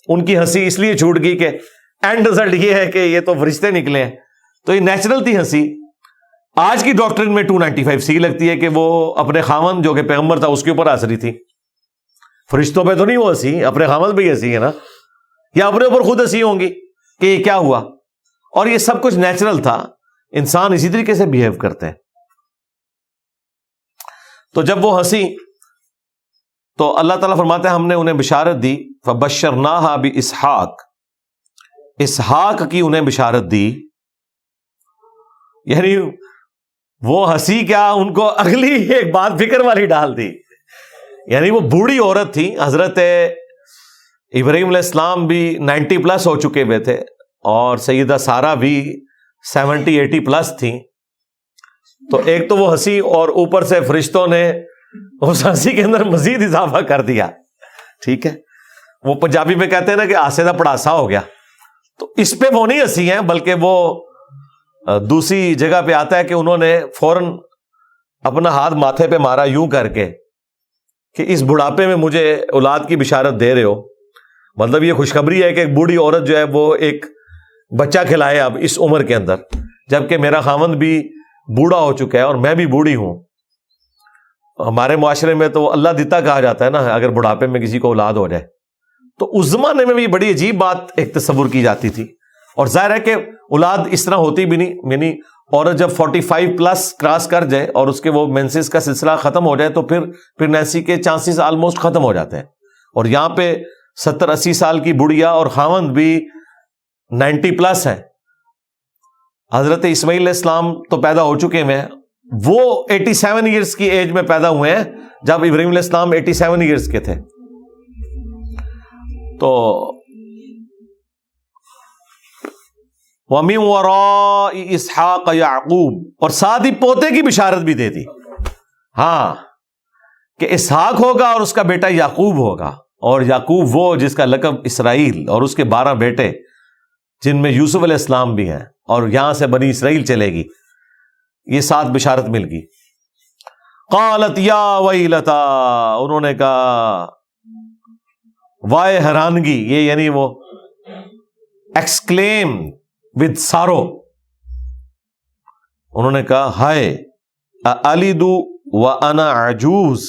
ان کی ہنسی اس لیے چھوٹ گئی کہ اینڈ رزلٹ یہ ہے کہ یہ تو فرشتے نکلے ہیں. تو یہ نیچرل تھی ہنسی. آج کی ڈاکٹرن میں 295C لگتی ہے کہ وہ اپنے خاوند جو کہ پیغمبر تھا اس کے اوپر ہنس رہی تھی. فرشتوں پہ تو نہیں وہ ہنسی، اپنے خاوند پہ ہی ہنسی ہے نا، یا اپنے اوپر خود ہنسی ہوں گی کہ یہ کیا ہوا. اور یہ سب کچھ نیچرل تھا، انسان اسی طریقے سے بیہیو کرتے ہیں. تو جب وہ ہنسی تو اللہ تعالیٰ فرماتے ہیں ہم نے انہیں بشارت دی. فَبَشَّرْنَاهَا بِإِسْحَاقَ، اسحاق کی انہیں بشارت دی. یعنی وہ ہنسی کیا، ان کو اگلی ایک بات فکر والی ڈال دی. یعنی وہ بوڑھی عورت تھی، حضرت ابراہیم علیہ السلام بھی 90+ ہو چکے ہوئے تھے اور سیدہ سارہ بھی 70-80+ تھیں. تو ایک تو وہ ہنسی اور اوپر سے فرشتوں نے اس ہنسی کے اندر مزید اضافہ کر دیا. ٹھیک ہے، وہ پنجابی میں کہتے ہیں نا کہ آسے دا پڑاسا ہو گیا. تو اس پہ وہ نہیں ہنسی ہیں، بلکہ وہ دوسری جگہ پہ آتا ہے کہ انہوں نے فوراً اپنا ہاتھ ماتھے پہ مارا یوں کر کے کہ اس بڑھاپے میں مجھے اولاد کی بشارت دے رہے ہو. مطلب یہ خوشخبری ہے کہ ایک بوڑھی عورت جو ہے وہ ایک بچہ کھلائے اب اس عمر کے اندر، جبکہ میرا خاوند بھی بوڑھا ہو چکا ہے اور میں بھی بوڑھی ہوں. ہمارے معاشرے میں تو اللہ دیتا کہا جاتا ہے نا اگر بڑھاپے میں کسی کو اولاد ہو جائے. تو اس زمانے میں بھی بڑی عجیب بات ایک تصور کی جاتی تھی. اور ظاہر ہے کہ اولاد اس طرح ہوتی بھی نہیں، یعنی عورت جب 45+ کراس کر جائے اور اس کے وہ مینسز کا سلسلہ ختم ہو جائے تو پھر پریگنینسی کے چانسز آلموسٹ ختم ہو جاتے ہیں. اور یہاں پہ 70-80 سال کی بڑھیا اور خاوند بھی 90+ ہے. حضرت اسماعیل علیہ السلام تو پیدا ہو چکے ہیں، وہ 87 ایئرس کی ایج میں پیدا ہوئے ہیں جب ابراہیم علیہ السلام 87 ایئرس کے تھے. تو وَمِن وَرَاءِ اسحاق یعقوب، اور ساتھ ہی پوتے کی بشارت بھی دے دی. ہاں کہ اسحاق ہوگا اور اس کا بیٹا یعقوب ہوگا. اور یعقوب وہ جس کا لقب اسرائیل، اور اس کے 12 بیٹے جن میں یوسف علیہ السلام بھی ہیں، اور یہاں سے بنی اسرائیل چلے گی. یہ 7 بشارت مل گئی. قالت یا ویلتا، انہوں نے کہا وائے حیرانگی، یہ یعنی وہ ایکسکلیم ود سارو، انہوں نے کہا ہائے، اَأَلِدُ وَأَنَا عَجُوز،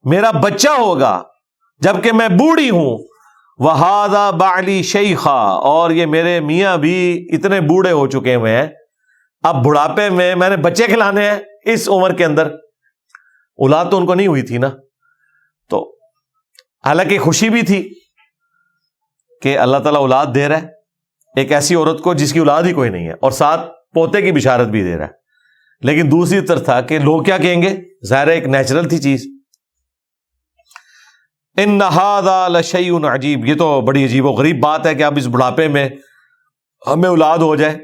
میرا بچہ ہوگا جبکہ میں بوڑھی ہوں. وَهَذَا بَعْلِي شَيْخًا، اور یہ میرے میاں بھی اتنے بوڑھے ہو چکے ہوئے ہیں، اب بڑھاپے میں میں نے بچے کھلانے ہیں اس عمر کے اندر. اولاد تو ان کو نہیں ہوئی تھی نا. تو حالانکہ خوشی بھی تھی کہ اللہ تعالیٰ اولاد دے رہا ہے ایک ایسی عورت کو جس کی اولاد ہی کوئی نہیں ہے، اور ساتھ پوتے کی بشارت بھی دے رہا ہے. لیکن دوسری طرف تھا کہ لوگ کیا کہیں گے، ظاہر ایک نیچرل تھی چیز. ان ھذا لشیء عجیب، یہ تو بڑی عجیب و غریب بات ہے کہ اب اس بڑھاپے میں ہمیں اولاد ہو جائے.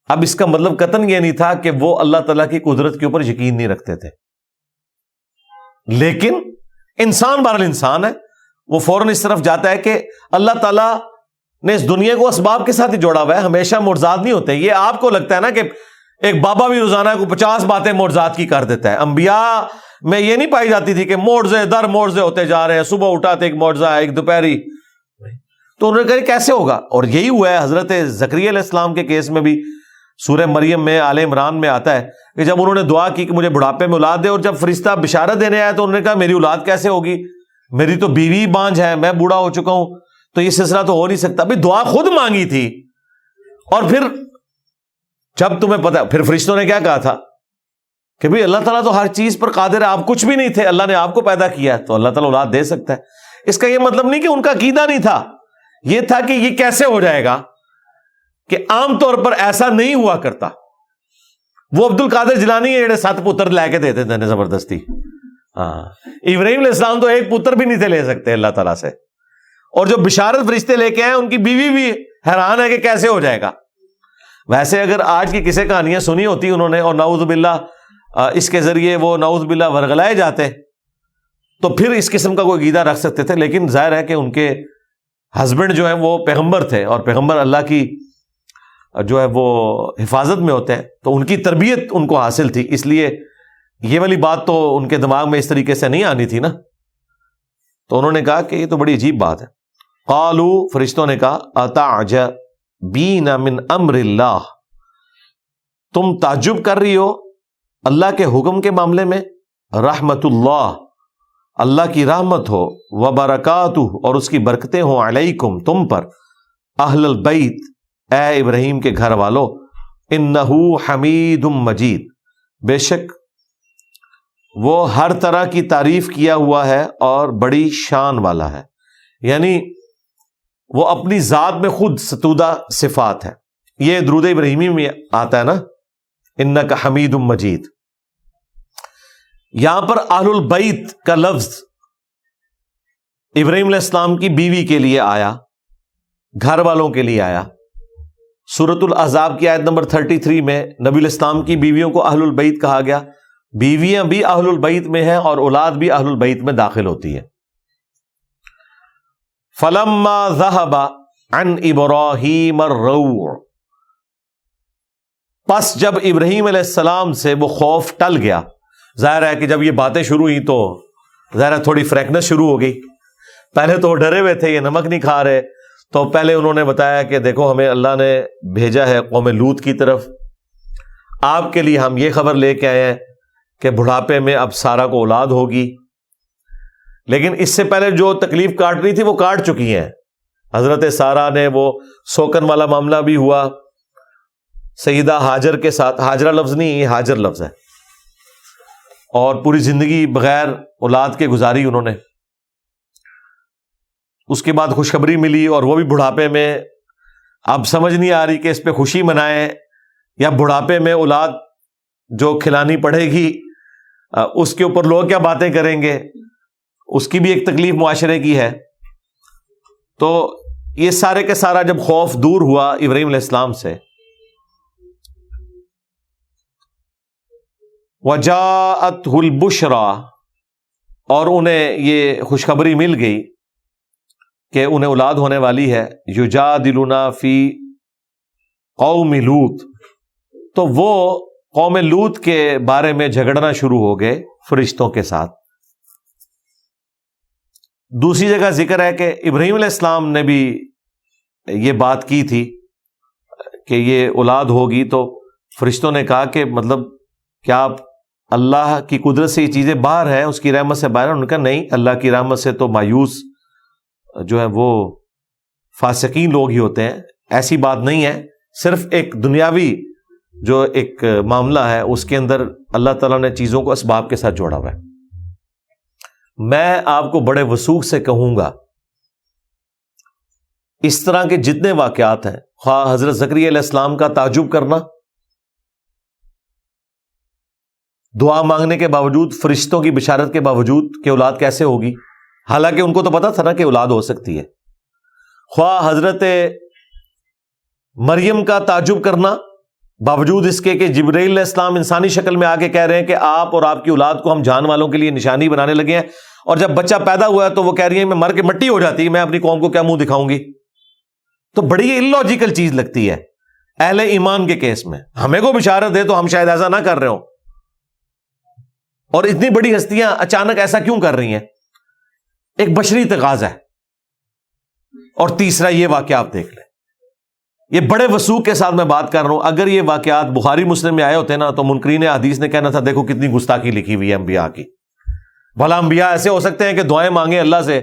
اب اس کا مطلب قطعاً یہ نہیں تھا کہ وہ اللہ تعالیٰ کی قدرت کے اوپر یقین نہیں رکھتے تھے، لیکن انسان بہرحال انسان ہے، وہ فوراً اس طرف جاتا ہے کہ اللہ تعالیٰ نے اس دنیا کو اسباب کے ساتھ ہی جوڑا ہوا ہے، ہمیشہ معجزات نہیں ہوتے. یہ آپ کو لگتا ہے نا کہ ایک بابا بھی روزانہ کو 50 باتیں معجزات کی کر دیتا ہے. انبیاء میں یہ نہیں پائی جاتی تھی کہ معجزے در معجزے ہوتے جا رہے ہیں، صبح اٹھا تو ایک معجزہ ہے، ایک دوپہری. تو انہوں نے کہا کیسے ہوگا؟ اور یہی ہوا ہے حضرت زکریا علیہ السلام کے کیس میں بھی. سورہ مریم میں آل عمران میں آتا ہے کہ جب انہوں نے دعا کی کہ مجھے بڑھاپے میں اولاد دے، اور جب فرشتہ بشارت دینے آیا تو انہوں نے کہا میری اولاد کیسے ہوگی، میری تو بیوی بانجھ ہے، میں بوڑھا ہو چکا ہوں، تو یہ سلسلہ تو ہو نہیں سکتا. بھائی دعا خود مانگی تھی. اور پھر جب تمہیں پتا، پھر فرشتوں نے کیا کہا تھا کہ بھئی اللہ تعالیٰ تو ہر چیز پر قادر ہے، آپ کچھ بھی نہیں تھے، اللہ نے آپ کو پیدا کیا تو اللہ تعالیٰ اولاد دے سکتا ہے. اس کا یہ مطلب نہیں کہ ان کا عقیدہ نہیں تھا، یہ تھا کہ یہ کیسے ہو جائے گا، کہ عام طور پر ایسا نہیں ہوا کرتا. وہ عبد القادر جیلانی ہے جڑے 7 پتر لے کے دیتے تھے زبردستی. ہاں، ابراہیم علیہ السلام تو ایک پتر بھی نہیں تھے لے سکتے اللہ تعالیٰ سے. اور جو بشارت فرشتے لے کے آئے ان کی بیوی بھی حیران ہے کہ کیسے ہو جائے گا. ویسے اگر آج کی کسی کہانیاں سنی ہوتی انہوں نے، اور نعوذ باللہ اس کے ذریعے وہ نعوذ باللہ ورغلائے جاتے، تو پھر اس قسم کا کوئی عقیدہ رکھ سکتے تھے. لیکن ظاہر ہے کہ ان کے ہسبینڈ جو ہیں وہ پیغمبر تھے، اور پیغمبر اللہ کی جو ہے وہ حفاظت میں ہوتے ہیں، تو ان کی تربیت ان کو حاصل تھی، اس لیے یہ والی بات تو ان کے دماغ میں اس طریقے سے نہیں آنی تھی نا. تو انہوں نے کہا کہ یہ تو بڑی عجیب بات ہے. قالو، فرشتوں نے کہا اتعجبین من امر اللہ، تم تعجب کر رہی ہو اللہ کے حکم کے معاملے میں. رحمت اللہ، اللہ کی رحمت ہو، وبرکاتہ، اور اس کی برکتیں ہوں، علیکم، تم پر، اہل البیت، اے ابراہیم کے گھر والو، انہ حمید مجید، بے شک وہ ہر طرح کی تعریف کیا ہوا ہے اور بڑی شان والا ہے. یعنی وہ اپنی ذات میں خود ستودہ صفات ہے. یہ درود ابراہیمی میں آتا ہے نا، انک حمید مجید. یہاں پر اہل البیت کا لفظ ابراہیم علیہ السلام کی بیوی کے لیے آیا، گھر والوں کے لیے آیا. سورۃ الاحزاب کی آیت نمبر 33 میں نبی علیہ السلام کی بیویوں کو اہل البیت کہا گیا. بیویاں بھی اہل البیت میں ہیں اور اولاد بھی اہل البیت میں داخل ہوتی ہے. فلما ذهب عن ابراہیم الروع، پس جب ابراہیم علیہ السلام سے وہ خوف ٹل گیا. ظاہر ہے کہ جب یہ باتیں شروع ہوئی تو ظاہر ہے تھوڑی فریکنس شروع ہو گئی. پہلے تو وہ ڈرے ہوئے تھے، یہ نمک نہیں کھا رہے، تو پہلے انہوں نے بتایا کہ دیکھو ہمیں اللہ نے بھیجا ہے قوم لوط کی طرف، آپ کے لیے ہم یہ خبر لے کے آئے ہیں کہ بڑھاپے میں اب سارا کو اولاد ہوگی. لیکن اس سے پہلے جو تکلیف کاٹنی تھی وہ کاٹ چکی ہیں. حضرت سارہ نے وہ سوکن والا معاملہ بھی ہوا سیدہ ہاجر کے ساتھ. ہاجرہ لفظ نہیں، یہ ہاجر لفظ ہے. اور پوری زندگی بغیر اولاد کے گزاری انہوں نے. اس کے بعد خوشخبری ملی اور وہ بھی بڑھاپے میں. اب سمجھ نہیں آ رہی کہ اس پہ خوشی منائیں یا بڑھاپے میں اولاد جو کھلانی پڑے گی اس کے اوپر لوگ کیا باتیں کریں گے، اس کی بھی ایک تکلیف معاشرے کی ہے. تو یہ سارے کے سارا جب خوف دور ہوا ابراہیم علیہ السلام سے، وجاءتہ البشرا، اور انہیں یہ خوشخبری مل گئی کہ انہیں اولاد ہونے والی ہے. یجادلنا فی قوم لوط، تو وہ قوم لوط کے بارے میں جھگڑنا شروع ہو گئے فرشتوں کے ساتھ. دوسری جگہ ذکر ہے کہ ابراہیم علیہ السلام نے بھی یہ بات کی تھی کہ یہ اولاد ہوگی، تو فرشتوں نے کہا کہ مطلب کیا آپ اللہ کی قدرت سے یہ چیزیں باہر ہیں، اس کی رحمت سے باہر ہیں؟ انہوں نے کہا نہیں، اللہ کی رحمت سے تو مایوس جو ہے وہ فاسقین لوگ ہی ہوتے ہیں، ایسی بات نہیں ہے. صرف ایک دنیاوی جو ایک معاملہ ہے اس کے اندر اللہ تعالیٰ نے چیزوں کو اسباب کے ساتھ جوڑا ہوا ہے. میں آپ کو بڑے وثوق سے کہوں گا اس طرح کے جتنے واقعات ہیں، خواہ حضرت زکریا علیہ السلام کا تعجب کرنا، دعا مانگنے کے باوجود، فرشتوں کی بشارت کے باوجود کہ اولاد کیسے ہوگی، حالانکہ ان کو تو پتا تھا نا کہ اولاد ہو سکتی ہے. خواہ حضرت مریم کا تعجب کرنا باوجود اس کے کہ جبرائیل علیہ السلام انسانی شکل میں آ کے کہہ رہے ہیں کہ آپ اور آپ کی اولاد کو ہم جان والوں کے لیے نشانی بنانے لگے ہیں، اور جب بچہ پیدا ہوا ہے تو وہ کہہ رہی ہیں میں مر کے مٹی ہو جاتی، میں اپنی قوم کو کیا منہ دکھاؤں گی. تو بڑی اللاجیکل چیز لگتی ہے اہل ایمان کے کیس میں. ہمیں کو بشارت دے تو ہم شاید ایسا نہ کر رہے ہوں، اور اتنی بڑی ہستیاں اچانک ایسا کیوں کر رہی ہیں؟ ایک بشری تقاضا ہے. اور تیسرا یہ واقعہ آپ دیکھ لیں، یہ بڑے وثوق کے ساتھ میں بات کر رہا ہوں. اگر یہ واقعات بخاری مسلم میں آئے ہوتے نا تو منکرین حدیث نے کہنا تھا دیکھو کتنی گستاخی لکھی ہوئی ہے انبیاء کی. بھلا انبیاء ایسے ہو سکتے ہیں کہ دعائیں مانگے اللہ سے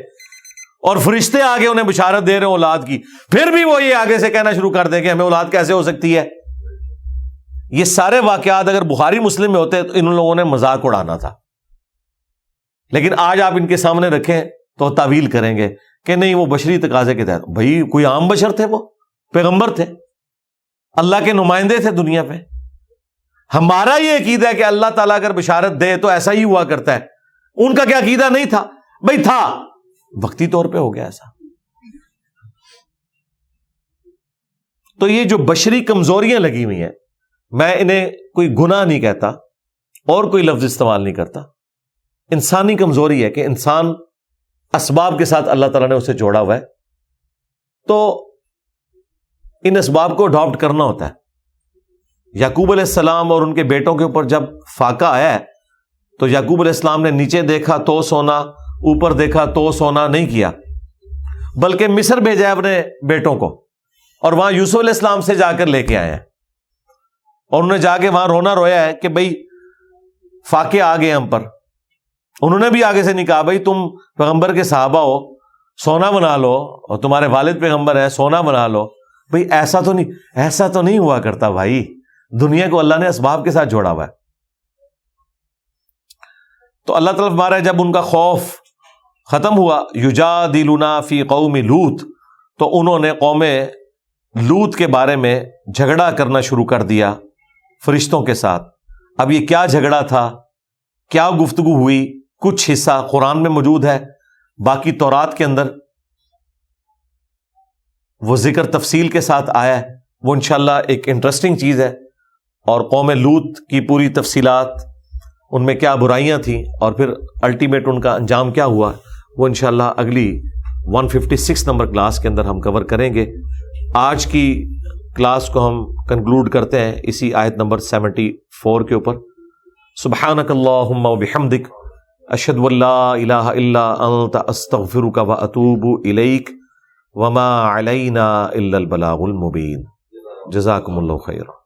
اور فرشتے آگے انہیں بشارت دے رہے ہیں اولاد کی، پھر بھی وہ یہ آگے سے کہنا شروع کر دیں کہ ہمیں اولاد کیسے ہو سکتی ہے؟ یہ سارے واقعات اگر بخاری مسلم میں ہوتے تو ان لوگوں نے مذاق اڑانا تھا. لیکن آج آپ ان کے سامنے رکھیں تو تعویل کریں گے کہ نہیں وہ بشری تقاضے کے تحت. بھائی کوئی عام بشر تھے، وہ پیغمبر تھے، اللہ کے نمائندے تھے دنیا پہ. ہمارا یہ عقیدہ ہے کہ اللہ تعالیٰ اگر بشارت دے تو ایسا ہی ہوا کرتا ہے. ان کا کیا عقیدہ نہیں تھا؟ بھائی تھا، وقتی طور پہ ہو گیا ایسا. تو یہ جو بشری کمزوریاں لگی ہوئی ہیں، میں انہیں کوئی گناہ نہیں کہتا اور کوئی لفظ استعمال نہیں کرتا. انسانی کمزوری ہے کہ انسان اسباب کے ساتھ اللہ تعالیٰ نے اسے جوڑا ہوا ہے، تو ان اسباب کو اڈاپٹ کرنا ہوتا ہے. یعقوب علیہ السلام اور ان کے بیٹوں کے اوپر جب فاقہ آیا ہے تو یعقوب علیہ السلام نے نیچے دیکھا تو سونا، اوپر دیکھا تو سونا نہیں کیا، بلکہ مصر بھیجا ہے اپنے بیٹوں کو، اور وہاں یوسف علیہ السلام سے جا کر لے کے آئے ہیں. اور انہوں نے جا کے وہاں رونا رویا ہے کہ بھئی فاقے آ گئے ہم پر. انہوں نے بھی آگے سے نہیں کہا بھئی تم پیغمبر کے صحابہ ہو، سونا بنا لو، اور تمہارے والد پیغمبر ہے، سونا بنا لو. بھئی ایسا تو نہیں ہوا کرتا بھائی. دنیا کو اللہ نے اسباب کے ساتھ جوڑا ہوا ہے. تو اللہ تعالیٰ فرما رہا ہے جب ان کا خوف ختم ہوا، یجادلنا فی قوم لوط، تو انہوں نے قوم لوط کے بارے میں جھگڑا کرنا شروع کر دیا فرشتوں کے ساتھ. اب یہ کیا جھگڑا تھا، کیا گفتگو ہوئی، کچھ حصہ قرآن میں موجود ہے، باقی تورات کے اندر وہ ذکر تفصیل کے ساتھ آیا ہے. وہ انشاءاللہ ایک انٹرسٹنگ چیز ہے. اور قوم لوط کی پوری تفصیلات، ان میں کیا برائیاں تھیں اور پھر الٹیمیٹ ان کا انجام کیا ہوا، وہ انشاءاللہ اگلی 156 نمبر کلاس کے اندر ہم کور کریں گے. آج کی کلاس کو ہم کنکلوڈ کرتے ہیں اسی آیت نمبر 74 کے اوپر. سبحانک اللہم و بحمدک، اشہد ان لا الہ الا انت، استغفرک و اتوب الیک، وما علینا الا البلاغ المبین. جزاکم اللہ خیرا.